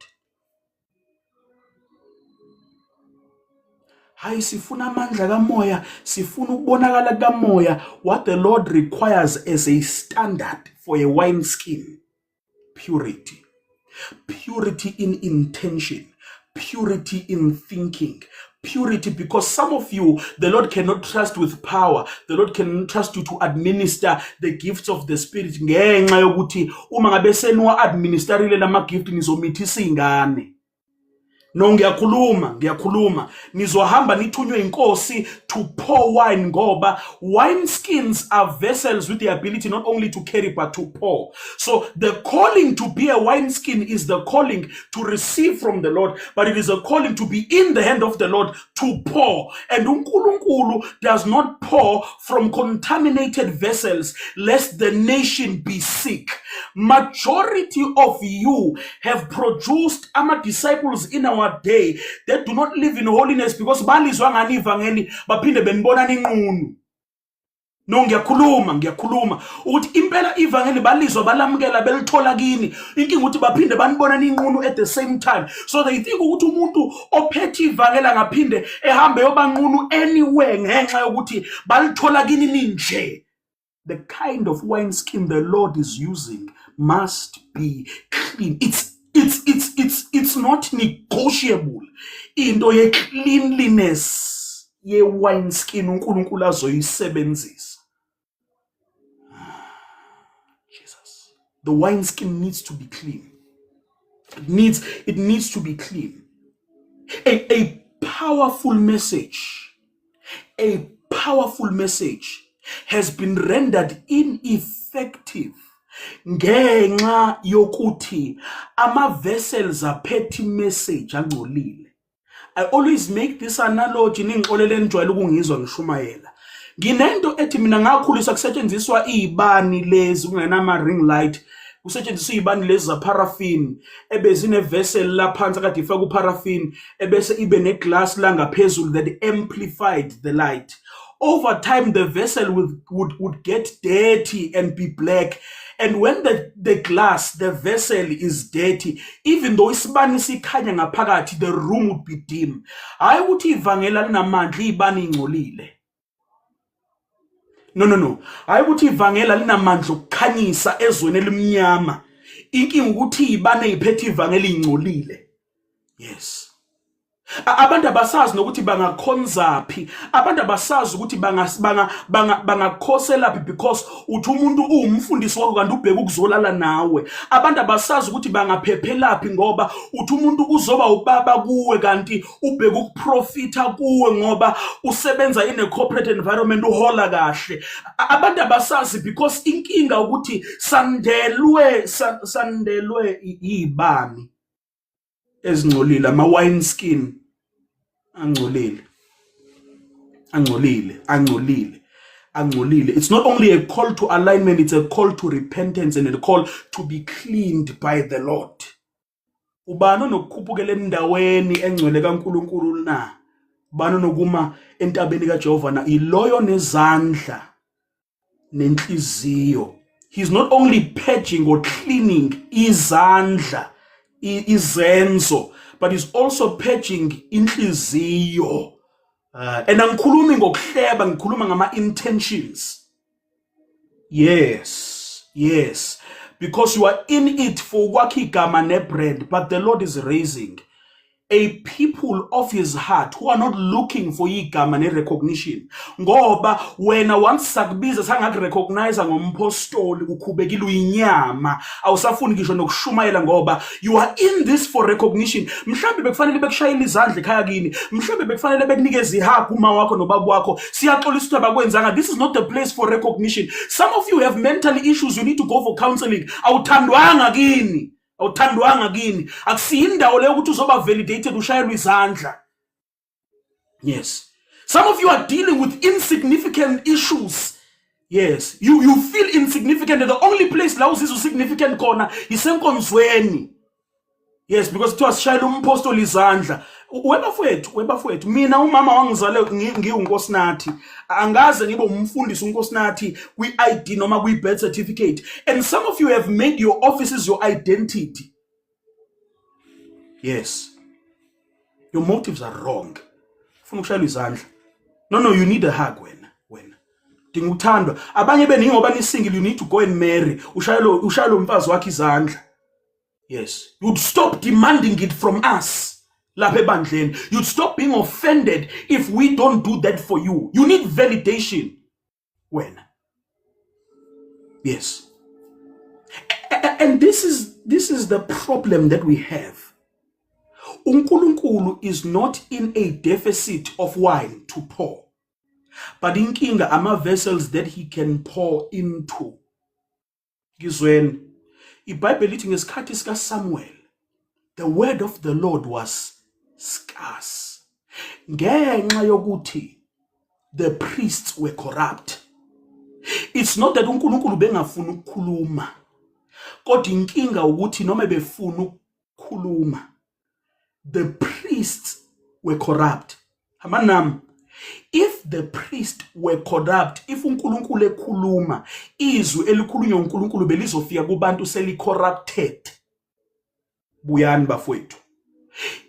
Hayi sifuna amandla kamoya, sifuna ukubonakala kamoya. What the Lord requires as a standard for a wineskin: purity. Purity in intention, purity in thinking, purity, because some of you, the Lord cannot trust with power. The Lord can trust you to administer the gifts of the Spirit. Ngenxa yokuthi uma ngabe senuwa administerile lama gift nizomithisa ingane. No, ngiyakhuluma nizohamba nithunywe inkosi to pour wine ngoba wine skins are vessels with the ability not only to carry but to pour. So the calling to be a wine skin is the calling to receive from the Lord, but it is a calling to be in the hand of the Lord to pour. And uNkulunkulu does not pour from contaminated vessels lest the nation be sick. Majority of you have produced disciples in our day that do not live in holiness because balizwa ngani ivangeli baphinde benibona ninqunu. No, ngiyakhuluma ukuthi impela ivangeli balizwa balamukela belithola kini, inkinga ukuthi baphinde banibona ninqunu at the same time. So they think ukuthi umuntu ophethe ivangeli ngaphinde ehambe yobanqunu anywhere ngenxa yokuthi balithola kini ninje. The kind of wineskin the Lord is using must be clean. It's not negotiable. Into ye cleanliness ye wineskin uNkulunkulu azoyisebenzisa. Jesus. The wineskin needs to be clean. It needs to be clean. A powerful message. A powerful message has been rendered ineffective ngenxa yokuthi ama vessels aphethe message angcolile. I always make this analogy ningixolele nijwayele ukungizwa ngishumayela. Nginento ethi mina ngakhuliswa kusetshenziswa izibani lezi kungenama ring light, kusetshenziswa izibani lezi za paraffin ebezine vessel laphansi kade ifaka uparaffin ebese ibe neglass la ngaphezulu that amplified the light. Over time the vessel would get dirty and be black, and when the glass, the vessel is dirty, even though isibani sikhanya ngaphakathi, the room would be dim. Hayi ukuthi ivangela linamandla ibani ingcolile. No. Hayi ukuthi ivangela linamandla ukukhanyisa ezweni elimnyama. Inkinga ukuthi ibane iphethe ivangela ingcolile. Yes. Abantu abasazi nokuthi bangakhonza phi, abantu abasazi ukuthi bangakhoselaphi because uthi umuntu uwumfundisi wakho kanti ubheka ukuzolala nawe. Abantu abasazi ukuthi bangaphephelaphi ngoba uthi umuntu uzoba ubaba kuwe kanti ubheka ukuprofita kuwe ngoba usebenza in a corporate environment uhola kahle. Abantu abasazi because inkinga ukuthi sandelwe ibani ezingcolile, ama wine skin angcolile. It's not only a call to alignment, it's a call to repentance and a call to be cleaned by the Lord. Ubani nokukhuphukela endaweni engcwele kaNkulunkulu na? Ubani nokuma entabeni kaJehova na? Iloyo nezandla nenhliziyo. He's not only purging or cleaning izandla, izenzo, but he's also purging inhliziyo. And angikhulumi ngokuhleba, ngikhuluma ngama intentions. Yes. Because you are in it for ukwakha igama nebrand, but the Lord is raising a people of his heart who are not looking for igama ne-recognition. Ngoba wena once sakubiza sangakurecognize ngompostoli ukhubekile uyinyama, awusafuni ngisho nokushumayela ngoba you are in this for recognition. Mhlambe bekufanele bekushayela izandla ekhaya kini, mhlambe bekufanele bekunikeza ihug uma wakho nobaba wakho. Siyaxolisa ukuthi abakwenzanga. This is not the place for recognition. Some of you have mental issues, you need to go for counseling. Awuthandwanga kini. Akusindawo leyo ukuthi uzoba validated ushayelwe izandla. Yes. Some of you are dealing with insignificant issues. Yes. You feel insignificant, and the only place la uzizwa significant khona isenkonzweni. Yes, because it was shayela umpostoli izandla. Webafowethu, mina umama wangizale ngiwunkosinathi, angaze ngibe umfundisi unkosinathi kwi-ID noma kwi-birth certificate. And some of you have made your offices your identity. Yes. Your motives are wrong. Funa ukushayela izandla. No, you need a hug wena. Dinga uthandwa. Abanye beningoba ni single, you need to go and marry. Ushayelo umfazi wakhe izandla. Yes. You'd stop demanding it from us. You'd stop being offended if we don't do that for you. You need validation. When? Yes. And this is the problem that we have. uNkulunkulu is not in a deficit of wine to pour, but inkinga ama vessels that he can pour into. Gizweni, iBhayibheli lithi ngesikhathi sika Samuel, the word of the Lord was scarce. Ngenxa yokuthi the priests were corrupt. It's not that uNkulunkulu bengafuna ukukhuluma, kodwa inkinga ukuthi noma befuna ukukhuluma, the priests were corrupt. Hamanam, if the priests were corrupt, if uNkulunkulu ekhuluma, izwi elikhulunywa uNkulunkulu belizofika kubantu seli-corrupted. Buyani bafowethu.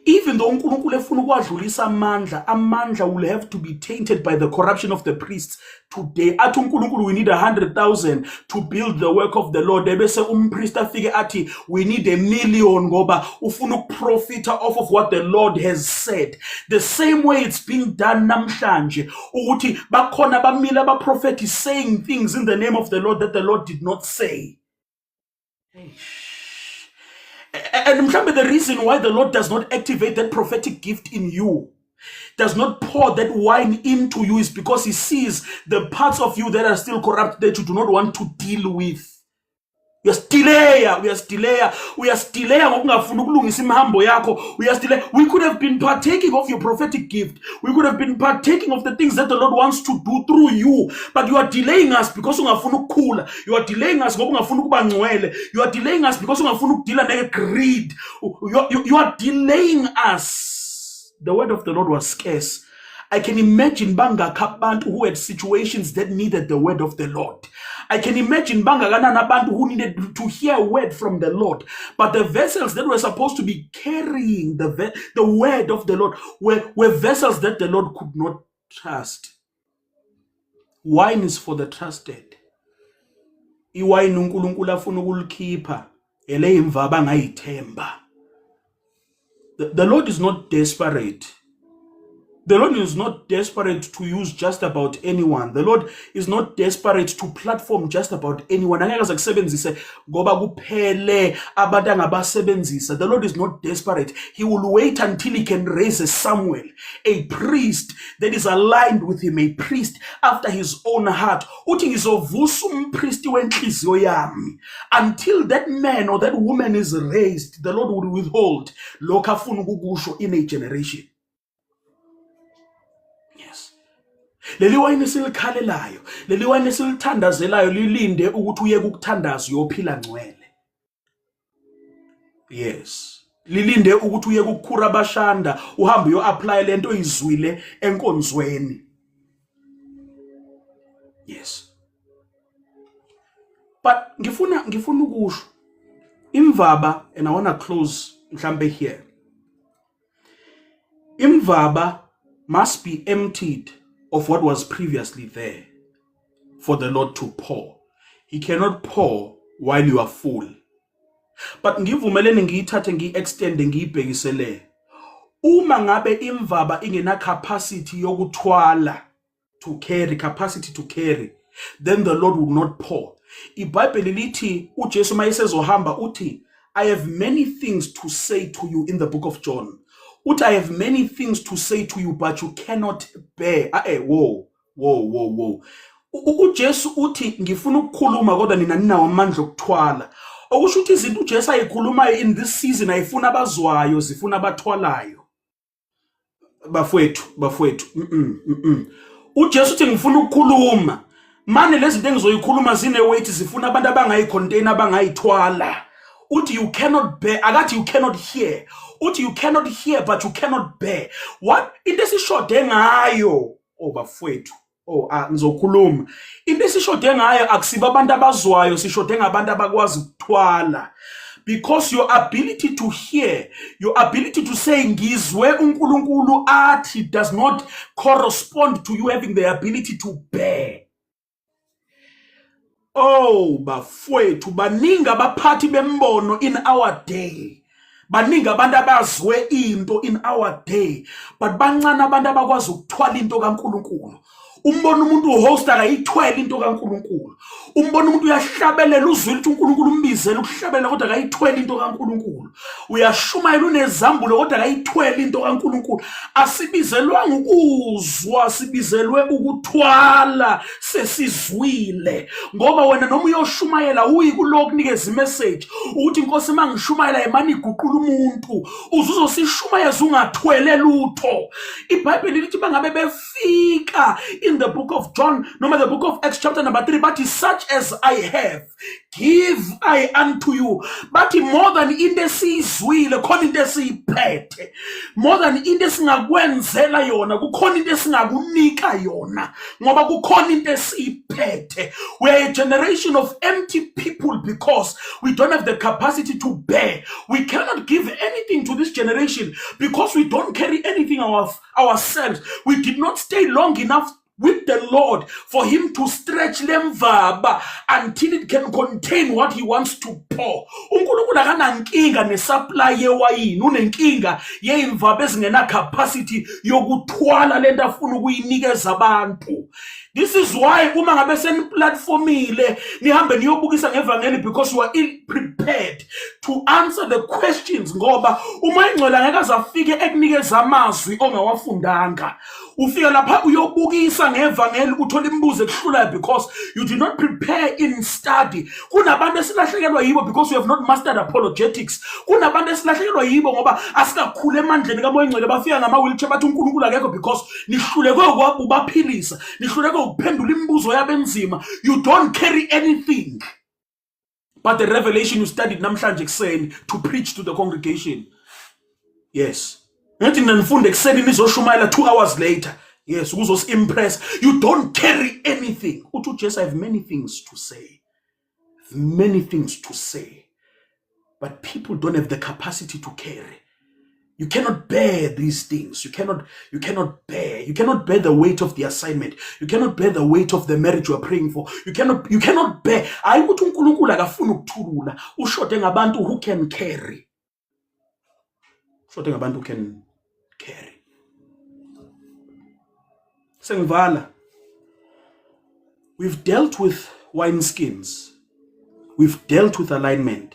Even though uNkulunkulu efuna ukwadlulisa amandla will have to be tainted by the corruption of the priests. Today, athi uNkulunkulu, we need 100,000 to build the work of the Lord. Ebese umpriest afike athi, we need 1,000,000 ngoba ufuna ukuprofita off of what the Lord has said. The same way it's being done namhlanje. Ukuthi bakhona bamile abaprofeti saying things in the name of the Lord that the Lord did not say. And the reason why the Lord does not activate that prophetic gift in you, does not pour that wine into you, is because he sees the parts of you that are still corrupt that you do not want to deal with. uyasidelaya ngokungafuni ukulungisa imihambo yakho, uyasidelaya. We could have been partaking of your prophetic gift. We could have been partaking of the things that the Lord wants to do through you, but you are delaying us because ungafuni ukukhula. You are delaying us ngoba ungafuni ukuba ngcwele. You are delaying us because ungafuni ukudila ne-greed. You are delaying us. The word of the Lord was scarce. I can imagine bantu who had situations that needed the word of the Lord. I can imagine bantu who needed to hear a word from the Lord. But the vessels that were supposed to be carrying the word of the Lord were vessels that the Lord could not trust. Wine is for the trusted. Iwine uNkulunkulu afuna ukulikhipha ele imvaba angayithemba. The Lord is not desperate. The Lord is not desperate to use just about anyone. The Lord is not desperate to platform just about anyone. Angeke akusebenzise ngoba kuphele abantu angabasebenzisa. The Lord is not desperate. He will wait until he can raise a Samuel, a priest that is aligned with him, a priest after his own heart. Uthi ngizovusa umpristi wenhliziyo yami. Until that man or that woman is raised, the Lord will withhold lokho afuna ukukusho in a generation. Leli wayini silikhalelayo, leli wayini silithandazelayo lilinde ukuthi uyeke ukuthandaza uyophila ngcwele. Yes. Lilinde ukuthi uyeke ukukhura abashanda uhambe uyo-apply lento oyizwile enkonzweni. Yes. But ngifuna ukusho imvaba, and I want to close mhlambe here. Imvaba must be emptied of what was previously there for the Lord to pour. He cannot pour while you are full. But ngivumelene ngiyithathe ngiyi-extende ngiyibhekisele. Uma ngabe imvaba ingena capacity yokuthwala, to carry, capacity to carry, then the Lord will not pour. IBhayibheli lithi uJesu mayesezohamba uthi, I have many things to say to you in the book of John. Uthi, I have many things to say to you, but you cannot bear. Whoa. uJesu uthi ngifuna ukukhuluma kodwa nina ninawo amandla okuthwala. Okusho ukuthi izinto uJesu ayikhulumayo in this season ayifuna abazwayo, zifuna abathwalayo. Bafowethu. uJesu uthi ngifuna ukukhuluma. Manje lezi zinto engizoyikhuluma zine weight, zifuna abantu abangayicontain, abangayithwala. Uthi you cannot bear, akathi you cannot hear. Uthi you cannot hear but you cannot bear. What? Into esishode ngayo, bafowethu. Ngizokhuluma. Into esishode ngayo akusiba abantu abazwayo, sishode ngabantu abakwazi ukuthwala. Because your ability to hear, your ability to say ngizwe uNkulunkulu athi does not correspond to you having the ability to bear. Bafowethu, baningi abaphathi bembono in our day. Baningi abantu abazwe into in our day, but bancane abantu abakwazi ukuthwala into kaNkulunkulu. Umbona umuntu uhosta akayithwele into kaNkulunkulu. Umbona umuntu uyahlabelela uzwile ukuthi uNkulunkulu umbizele ukuhlabelela kodwa akayithwele into kaNkulunkulu. Uyashumayela unezambulo kodwa akayithwele into kaNkulunkulu. Asibizelwanga ukuzwa, sibizelwe ukuthwala sesizwile. Ngoba wena noma uyoshumayela uyi kuloko nikeza imessage ukuthi Nkosi mangishumayela imani iguqula umuntu, uzosishumayeza ungathwele lutho. IBhayibheli lithi bangabe befika in the book of John, no the book of Acts chapter number 3, but such as I have, give I unto you. But more than into esiyizwile, khona into esiyiphethe. More than into esingakwenzela yona, kukhona into esingakunika yona. Ngoba kukhona into esiyiphethe. We are a generation of empty people because we don't have the capacity to bear. We cannot give anything to this generation because we don't carry anything ourselves. We did not stay long enough with the Lord for him to stretch lemvaba until it can contain what he wants to pour. uNkulunkulu akanankinga nesupply yewayini, unenkinga yeimvaba ezingena capacity yokuthwala lento afuna ukuyinikeza abantu. This is why uma ngabe seniplatformile nihambe niyobukisa ngevangeli, because you are ill prepared to answer the questions, ngoba uma ingcwele ngeke azafike ekunikeza amazwi ongawafundanga. Ufika lapha uyobukisa ngevangeli uthola imibuzo ekuhlulayo because you did not prepare in study. Kunabantu esilahlekelwa yibo because you have not mastered apologetics. Kunabantu esilahlekelwa yibo ngoba asikakhule emandleni kaMoya Ngcwele bafika ngama-wheelchair bathi uNkulunkulu akekho because nihluleke ukubaphilisa, nihluleke ukuphendula imibuzo yabenzima. You don't carry anything but the revelation you studied namhlanje ekuseni to preach to the congregation. Yes. Ngathi nanifunde ekuseni nizoshumayela 2 hours later. Yes, impress. You don't carry anything. Uthi uJesu, I have many things to say. Many things to say. But people don't have the capacity to carry. You cannot bear these things. You cannot bear the weight of the assignment. You cannot bear the weight of the marriage you are praying for. You cannot bear. Hayi ukuthi uNkulunkulu akafuna ukuthulula. Ushote ngabantu who can carry. Ushote ngabantu who can carry. Sengivala. We've dealt with wineskins. We've dealt with alignment.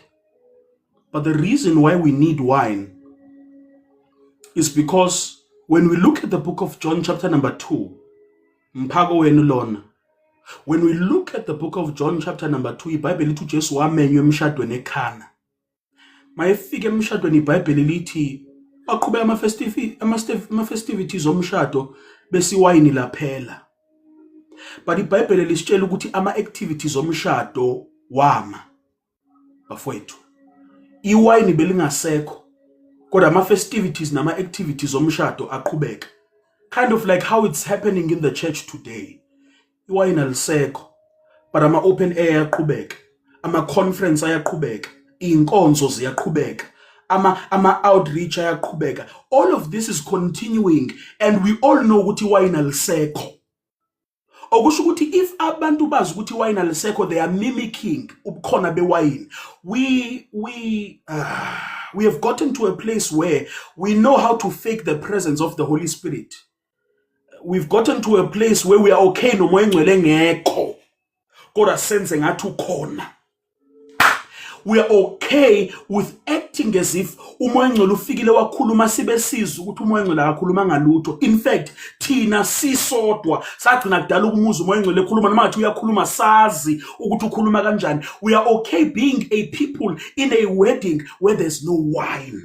But the reason why we need wine is because when we look at the book of John chapter number 2, Mpago wenu lona. When we look at the book of John chapter number 2, iBhayibheli lithi uJesu wamenywa emshadweni eKhana. Mayefika emshadweni iBhayibheli lithi baqhubeka ama-festivities omshado besiwayini laphela. But iBhayibheli lisitshela ukuthi ama-activities omshado wama bafowethu. Iwayini belingasekho, kodwa ama-festivities nama-activities omshado aqhubeka. Kind of like how it's happening in the church today. Iwayini alisekho, but ama-open air ayaqhubeka, ama-conference ayaqhubeka, iy'nkonzo ziyaqhubeka, ama-outreach ayaqhubeka. All of this is continuing, and we all know ukuthi iwayini alisekho. Okusho ukuthi if abantu bazi ukuthi iwayini alisekho, they are mimicking ubukhona bewayini. We have gotten to a place where we know how to fake the presence of the Holy Spirit. We've gotten to a place where we are okay noMoya Ngcwele ngekho, kodwa senze ngathi ukhona. We are okay with acting as if uMoya Ngcwele ufikile wakhuluma sibe sizwe ukuthi uMoya Ngcwele akakhuluma ngalutho. In fact, thina sisodwa sagcina kudala ukumuza uMoya Ngcwele ekhuluma noma ngathi uyakhuluma sazi ukuthi ukhuluma kanjani. We are okay being a people in a wedding where there's no wine.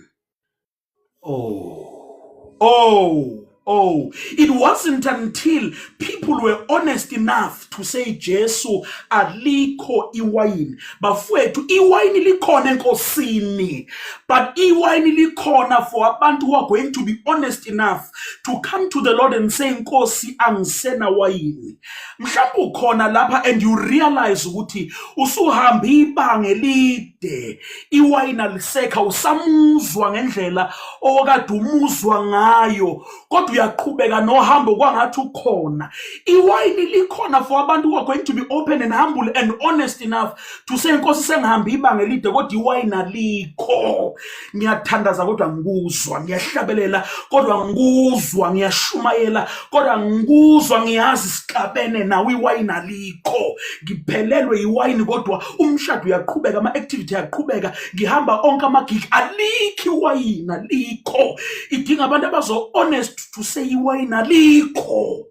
It wasn't until people were honest enough to say Jesu alikho iwayini. Bafowethu, iwayini likhona enkosini, but iwayini likhona for abantu who are going to be honest enough to come to the Lord and say Nkosi angisena wayini. Mhlawumbe ukhona lapha and you realize ukuthi usuhamba ibanga elide, iwayini alisekho, usamuzwa ngendlela okade umuzwa ngayo, kodwa uyaqhubeka nohambo kwangathi ukhona. Iwayini likhona for abantu who are going to be open and humble and honest enough to say Nkosi sengihamba ibanga elide kodwa iwayini alikho. Ngiyathandaza kodwa ngikuzwa, ngiyahlabelela kodwa ngikuzwa, ngiyashumayela kodwa ngikuzwa, ngiyazi siqabene nawe iwayini alikho. Ngiphelelwe iwayini kodwa umshado uyaqhubeka, ama-activity ayaqhubeka, ngihamba onke amagigi, alikho iwayini, alikho. Idinga abantu abazo honest to say iwayini alikho.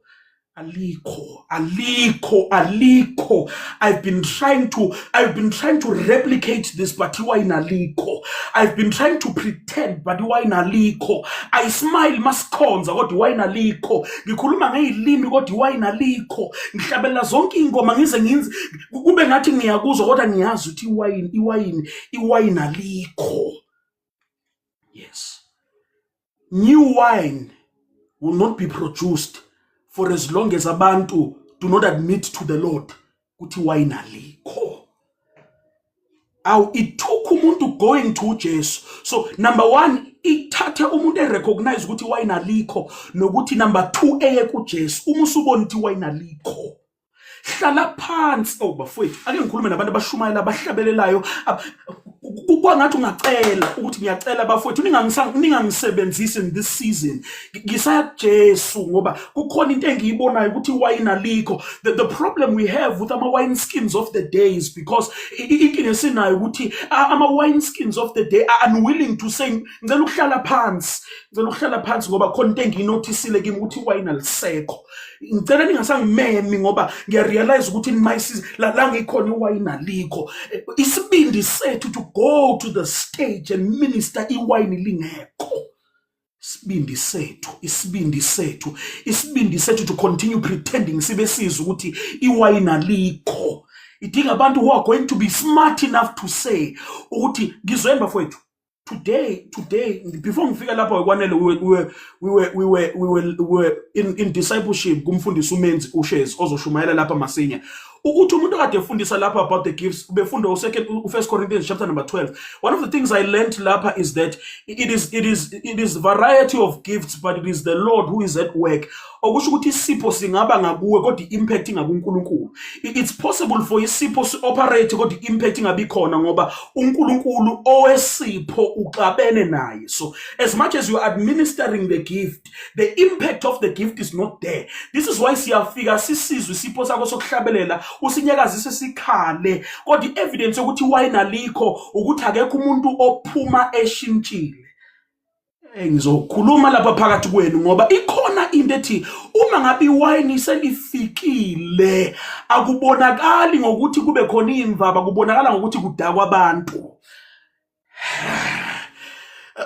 I've been trying to replicate this, but iwayini alikho. I've been trying to pretend, but iwayini alikho. I smile masikhonza kodwa iwayini alikho. Ngikhuluma ngezilimi kodwa iwayini alikho. Ngihlabelela zonke ingoma ngize kube ngathi ngiyakuzwa kodwa ngiyazi ukuthi iwayini alikho. Yes. New wine will not be produced for as long as abantu do not admit to the Lord ukuthi iwayini alikho. It took umuntu going to Jesu. So number 1, ithathe umuntu recognize ukuthi iwayini alikho, nokuthi number 2 eye kuJesu uma usubona ukuthi iwayini alikho. Hlala phansi bafowethu, ake ngikhulume nabantu abashumayela abahlabelelayo kwangathi ungacela ukuthi ngiyacela bafowethu ningangisebenzisi in this season ngisaya kuJesu ngoba kukhona into engiyibonayo ukuthi iwayini alikho. The problem we have with ama wine skins of the day is because inkinga esinayo ukuthi ama wine skins of the day are unwilling to say ngicela ukuhlala phansi ngoba khona into enginotisile kimi ukuthi iwayini alisekho. Ngicela ningasangimemi ngoba ngiyarealize ukuthi in my season la ngikhona iwayini alikho. Isibindi sethu to go to the stage and minister iwayini lingekho. Isibindi sethu to continue pretending sibe sizwe ukuthi iwayini alikho. Idinga abantu who are going to be smart enough to say ukuthi ngizwemba fowethu today before ngifika lapha kwanele we were in discipleship kumfundisi uMenzi uShares ozoshumayela lapha masinya ukuthi umuntu kade efundisa lapha about the gifts ubefunda u1 Corinthians chapter number 12. One of the things I learned lapha is that it is variety of gifts, but it is the Lord who is at work. Okusho ukuthi isipho singaba ngakuwe kodwa impact ngakuNkulunkulu. It's possible for isipho to operate kodwa impact ngabi khona ngoba uNkulunkulu owesipho uxabene naye. So as much as you are administering the gift, the impact of the gift is not there. This is why siyafika sisizwe isipho sakho sokuhlabelela usinyakazise sikhale kodwa evidence ukuthi wine alikho ukuthi akekho umuntu ophuma eshintshile. Ngizokhuluma lapha phakathi kwenu ngoba ikhona into ethi uma ngabe iwine selifikile akubonakali ngokuthi kube khona imvaba, kubonakala ngokuthi kudakwa abantu.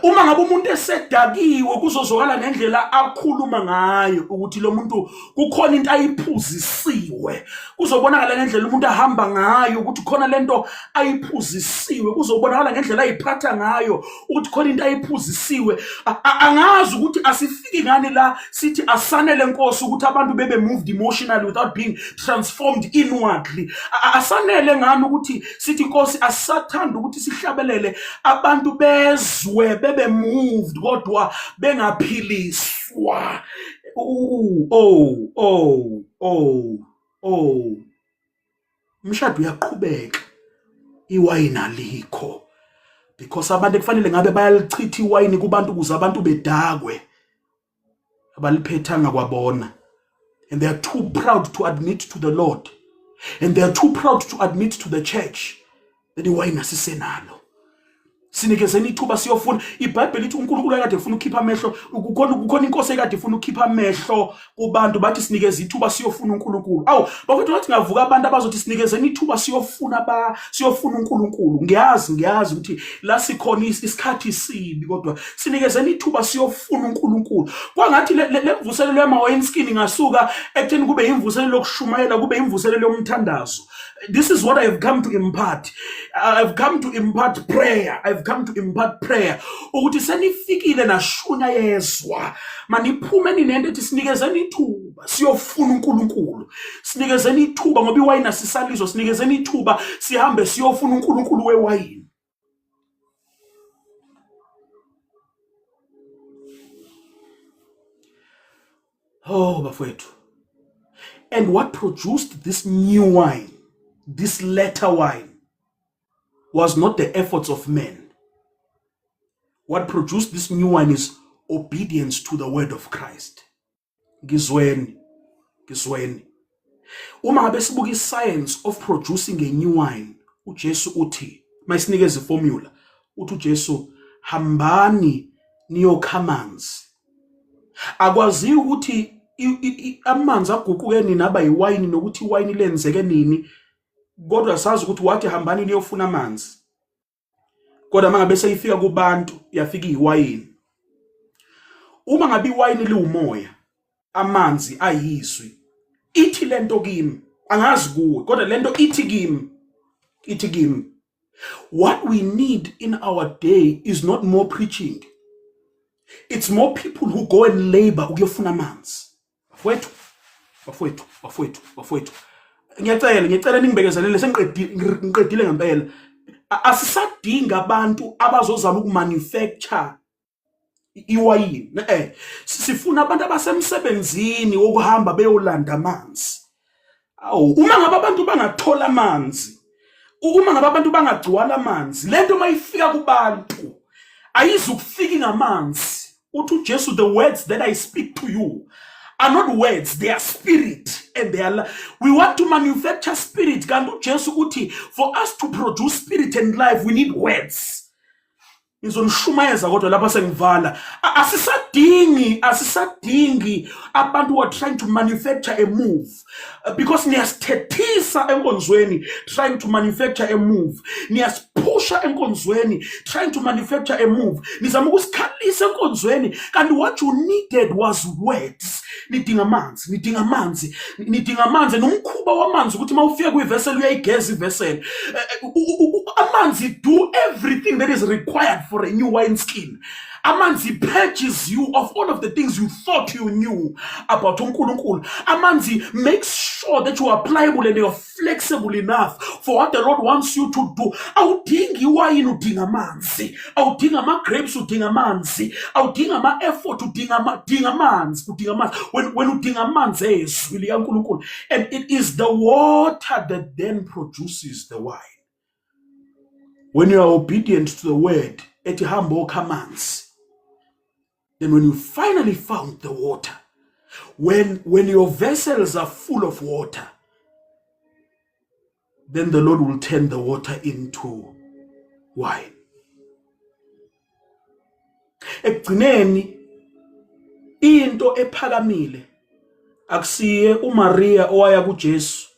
Uma ngabe umuntu esedakiwe kuzozwakala ngendlela akhuluma ngayo ukuthi lo muntu kukhona into ayiphuzisiwe, kuzobonakala ngendlela umuntu ahamba ngayo ukuthi khona lento ayiphuzisiwe, kuzobonakala ngendlela ayiphatha ngayo ukuthi khona into ayiphuzisiwe. Angazi ukuthi asifiki ngani la sithi asanele Nkosi ukuthi abantu bebe moved emotionally without being transformed inwardly. Asanele ngani ukuthi sithi Nkosi asathanda ukuthi sihlabelele abantu bezwe bebe moved kodwa bengaphiliswa. Mshado uyaqhubeka iwayini alikho because abantu kufanele ngabe bayalichitha iwayini kubantu ukuze abantu bedakwe abaliphethanga kwabona, and they are too proud to admit to the Lord, and they are too proud to admit to the church that iwayini asisenalo. Sinikezeni ithuba siyofuna. iBhayibheli lithi uNkulunkulu ekade ufuna ukhipha amehlo, kukhona inkosi ekade ufuna ukhipha amehlo kubantu bathi sinikeze ithuba siyofuna uNkulunkulu. Bafethu bathi ngavuka abantu abazothi sinikezeni ithuba siyofuna uNkulunkulu. Ngiyazi ukuthi la sikhona isikhathi sibi kodwa sinikezeni ithuba siyofuna uNkulunkulu. Kwangathi le mvuselelo yama-wine skin ingasuka ekutheni kube imvuselelo yokushumayela, kube imvuselelo yomthandazo. This is what I have come to impart. I've come to impart prayer. Ukuthi senifikile nashunya yezwa. Maniphume ninento ethi sinikezeni ithuba siyofuna uNkulunkulu. Sinikezeni ithuba ngoba iwayini asisalizwe. Sinikezeni ithuba sihambe siyofuna uNkulunkulu wewayini. Bafowethu. And what produced this new wine, this latter wine, was not the efforts of men. What produced this new wine is obedience to the word of Christ. Gizweni. Uma ngabe sibuka iscience of producing a new wine, uJesu uthi, mayisinikeze formula, uthi uJesu hambani niyokhamanzi. Akwazi ukuthi amanzi aguquke nini aba yiwayini nokuthi iwayini lenzeke nini, kodwa sazi ukuthi wathi hambani niyofuna amanzi. Kodwa mangabe seyifika kubantu yafika iwayini. Uma ngabe iwayini liwumoya, amanzi ayizwi, ithi lento kimi, angazi kuwe kodwa lento ithi kimi. What we need in our day is not more preaching. It's more people who go and labor ukuyofuna amanzi. Bafowethu. Ngiyacela ningibekezelele sengiqedile ngempela. Asisadinga abantu abazozama ukumanufacture iwayini. Sifuna abantu abasemsebenzini wokuhamba beyolanda amanzi. Uma ngabe abantu bangathola amanzi, uma ngabe abantu bangagcwala amanzi, lento mayifika kubantu ayizukufika ngamanzi. Uthi uJesu, the words that I speak to you are not words, they are spirit, and they are we want to manufacture spirit. Kanti uJesu uthi for us to produce spirit and life we need words. Ngizonishumayeza kodwa lapha sengivala. Asisadingi abantu who are trying to manufacture a move, because niyasithethisa enkonzweni trying to manufacture a move, niyasipusha enkonzweni trying to manufacture a move, nizama ukusikhalisa enkonzweni kanti what you needed was words. Nidinga amanzi nomkhuba wamanzi ukuthi mawufika kwivessel uyayigeza ivessel. Amanzi do everything that is required for a new wine skin. Amanzi purges you of all of the things you thought you knew about uNkulunkulu. Amanzi makes sure that you are pliable and you are flexible enough for what the Lord wants you to do. Awudingi iwayini udinga amanzi. Awudinga ama-grapes udinga amanzi. Awudinga ama-effort udinga amanzi. When udinga amanzi ezwi likaNkulunkulu. And it is the water that then produces the wine. When you are obedient to the word, ethi hamba okha amanzi. Then when you finally found the water, when your vessels are full of water, then the Lord will turn the water into wine. Ekugcineni into ephakamile akusiye uMaria owaya kuJesu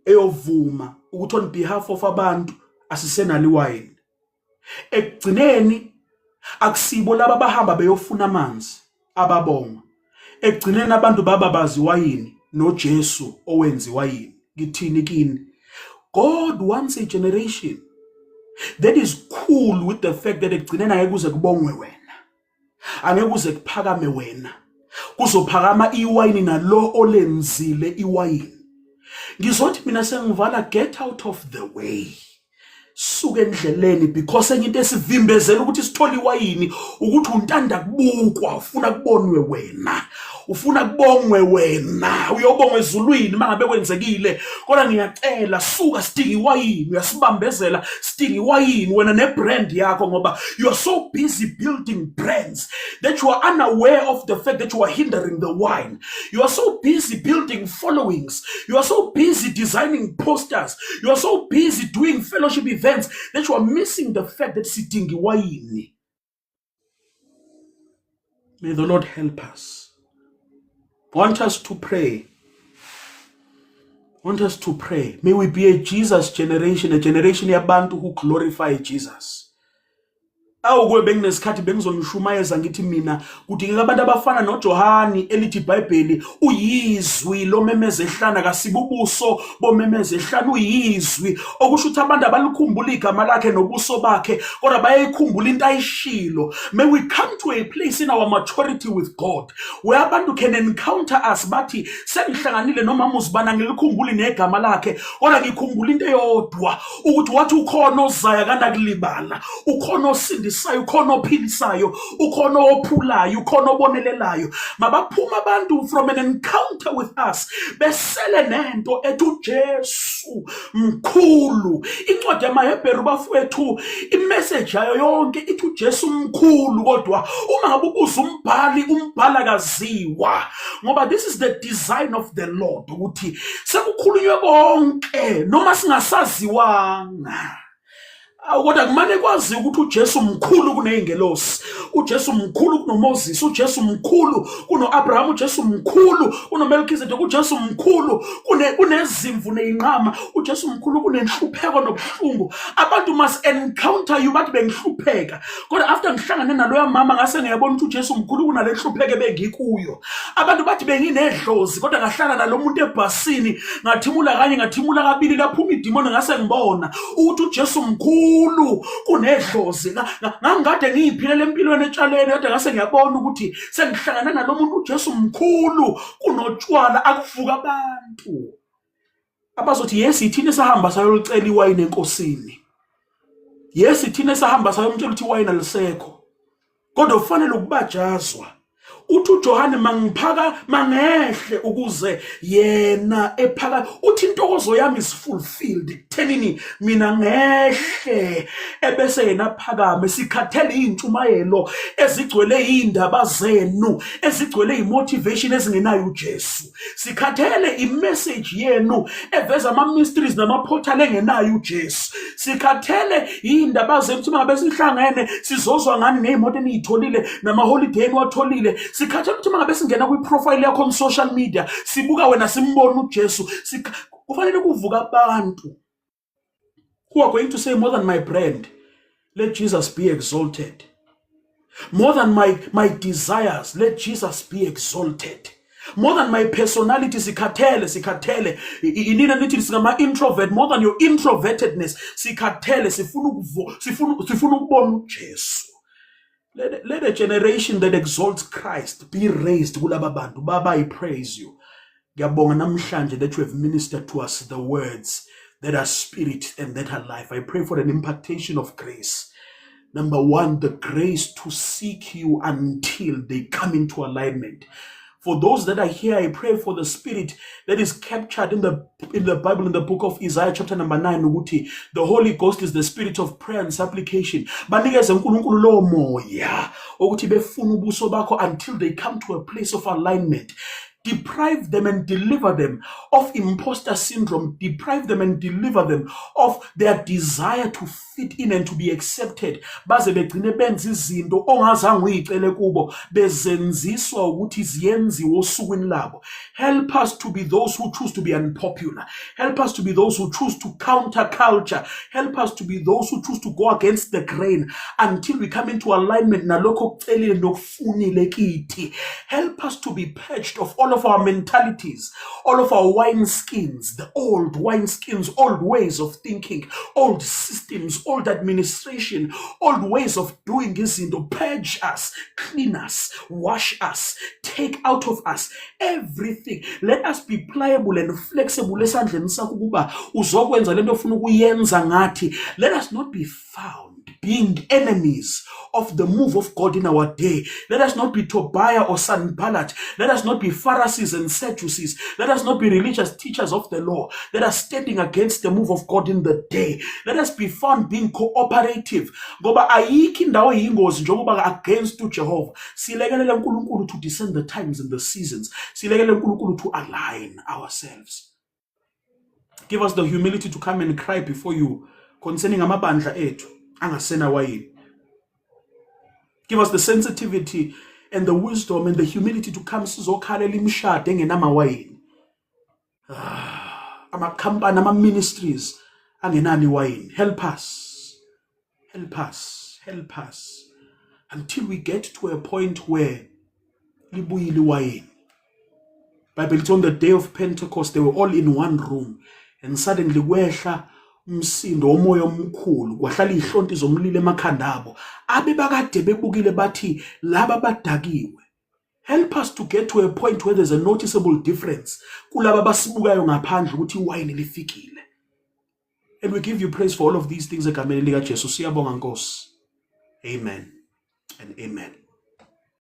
eyovuma ukuthi on behalf of abantu asisenali wine. Ekugcineni akusibo laba bahamba beyofuna amanzi ababonga. Ekugcineni abantu baba bazi wayini noJesu owenza wayini. Ngithini kini? God wants a generation that is cool with the fact that ekugcineni angeke kuze kubongwe wena, angeke kuze kuphakame wena, kuzophakama iwayini nalo olenzile iwayini. Ngizothi mina sengivala, get out of the way. Suke endleleni, because enye into esivimbezela ukuthi sithole iwayini ukuthi untanda kubukwa, ufuna kubonwe wena, ufuna kubongwe wena, uyobongwa ezulwini mangabe kwenzekile. Kodwa ngiyacela suka sidinga iwayini, uyasibambezela sidinga iwayini wena nebrand yakho, ngoba you are so busy building brands that you are unaware of the fact that you are hindering the wine. You are so busy building followings, you are so busy designing posters, you are so busy doing fellowship events that you are missing the fact that sidinga iwayini. May the Lord help us. Want us to pray. Want us to pray. May we be a Jesus generation, a generation yabantu who glorify Jesus. Awukwe benginesikhathi bengizonishumayeza ngithi mina kudingeka abantu abafana noJohani elithi iBhayibheli uyizwi lomemeze ehlana kasibubuso bomemeze ehlana uyizwi, okusho ukuthi abantu abalikhumbula igama lakhe nobuso bakhe kodwa bayayikhumbula into ayishilo. May we come to a place in our maturity with God where abantu can encounter us bathi sengihlanganile nomama uzibana ngilikhumbuli negama lakhe kodwa ngikhumbula into eyodwa ukuthi wathi ukhona ozaya kanakulibala, ukhona osindisa, ukhona ophilisayo, ukhona ophulayo, ukhona obonelelayo. Mabaphuma abantu from an encounter with us besele nento ethi uJesu mkhulu. Incwadi yamaHebheru bafowethu imessage yayo yonke ithi uJesu mkhulu, kodwa uma ngabe ubuza umbhala kaziwa, ngoba this is the design of the Lord ukuthi sekukhulunywe konke noma singasaziwanga. Kodwa kumane kwazi ukuthi uJesu mkhulu kuneyingelosi, uJesu mkhulu kunoMoses, uJesu mkhulu kunoAbraham, uJesu mkhulu kunoMelchizedek, uJesu mkhulu kunezimvu neyinqama, uJesu mkhulu kunenhlupheko nobuhlungu. Abantu must encounter you bathi bengihlupheka, kodwa after ngihlangane naloya mama ngase ngiyabona ukuthi uJesu mkhulu kunalenhlupheko ebengikuyo. Abantu bathi benginedlozi kodwa ngahlala nalomuntu ebhasini ngathimula kanye ngathimula kabili laphuma idimoni ngase ngibona ukuthi uJesu mkhulu kunedlozi. Ngangikade ngiyiphilela empilweni etshaleni kodwa ngase ngiyabona ukuthi sengihlangana nalomuntu uJesu mkhulu kunotshwala akuvuka abantu abazothi yes ithini sahamba sayocela iwayini enkosini, yes ithini sahamba sayomtshela ukuthi iwayini alisekho, kodwa ufanele ukubajazwa, uthi uJohane mangehle ukuze yena ephaka uthi intokozo yami is fulfilled thenini mina ngehle ebese yena phakame sikhathele intshumayelo ezigcwele indaba zenu ezigcwele imotivation ezingenayo uJesu sikhathele imessage yenu eveza ama mysteries nama portal engenayo uJesu sikhathele indaba zethu mangabe sihlangene sizozwa ngani nezimoto enizitholile nama holiday enwatholile sikhathele ukuthi mangabe singena kwi profile yakho on social media sibuka wena simbona uJesu kufanele kuvuka abantu who are going to say more than my brand let Jesus be exalted more than my desires let Jesus be exalted more than my personality sikhathele inina nithi singama introvert more than your introvertedness sikhathele sifuna ukubona uJesu let a generation that exalts Christ be raised kulaba bantu baba I praise you ngiyabonga namhlanje that you have ministered to us the words that are spirit and that are life. I pray for an impartation of grace. Number one, the grace to seek you until they come into alignment. For those that are here, I pray for the spirit that is captured in the Bible, in the book of Isaiah, chapter number 9. Ukuthi the Holy Ghost is the spirit of prayer and supplication. Banikeze uNkulunkulu lo moya ukuthi befuna ubuso bakho until they come to a place of alignment. Deprive them and deliver them of imposter syndrome. Deprive them and deliver them of their desire to fit in and to be accepted. Baze begcine benza izinto ongazange uyicele kubo bezenziswa ukuthi ziyenziwe osukwini labo. Help us to be those who choose to be unpopular. Help us to be those who choose to counter culture. Help us to be those who choose to go against the grain until we come into alignment nalokho kucelile nokufunile kithi. Help us to be purged of all of our mentalities, all of our wine skins, the old wine skins, old ways of thinking, old systems, old administration, old ways of doing this into purge us, clean us, wash us, take out of us everything. Let us be pliable and flexible esandleni sakho kuba uzokwenza lento ofuna ukuyenza ngathi. Let us not be found being enemies of the move of God in our day. Let us not be Tobiah or Sanballat. Let us not be Pharisees and Sadducees. Let us not be religious teachers of the law that are standing against the move of God in the day. Let us be found being cooperative. Ngoba ayikho indawo yingozi njengoba against uJehova. Silekelele uNkulunkulu to discern the times and the seasons. Silekelele uNkulunkulu to align ourselves. Give us the humility to come and cry before you concerning amabandla ethu angasena wayini. Give us the sensitivity and the wisdom and the humility to come sizokhalela imishado engenama wayini. Amakhampani ama-ministries angenani wayini. Help us. Help us. Help us. Until we get to a point where libuyile wayini. Bible told on the day of Pentecost they were all in one room and suddenly kwehla umsindo omoya omkhulu kwahlala ihlonti zomlilo emakhanda abo abebakade bebukile bathi laba badakiwe. Help us to get to a point where there's a noticeable difference kulaba basibukayo ngaphandle ukuthi iwayini lifikile. And we give you praise for all of these things egameni lika Jesu. Siyabonga Nkosi. Amen and amen.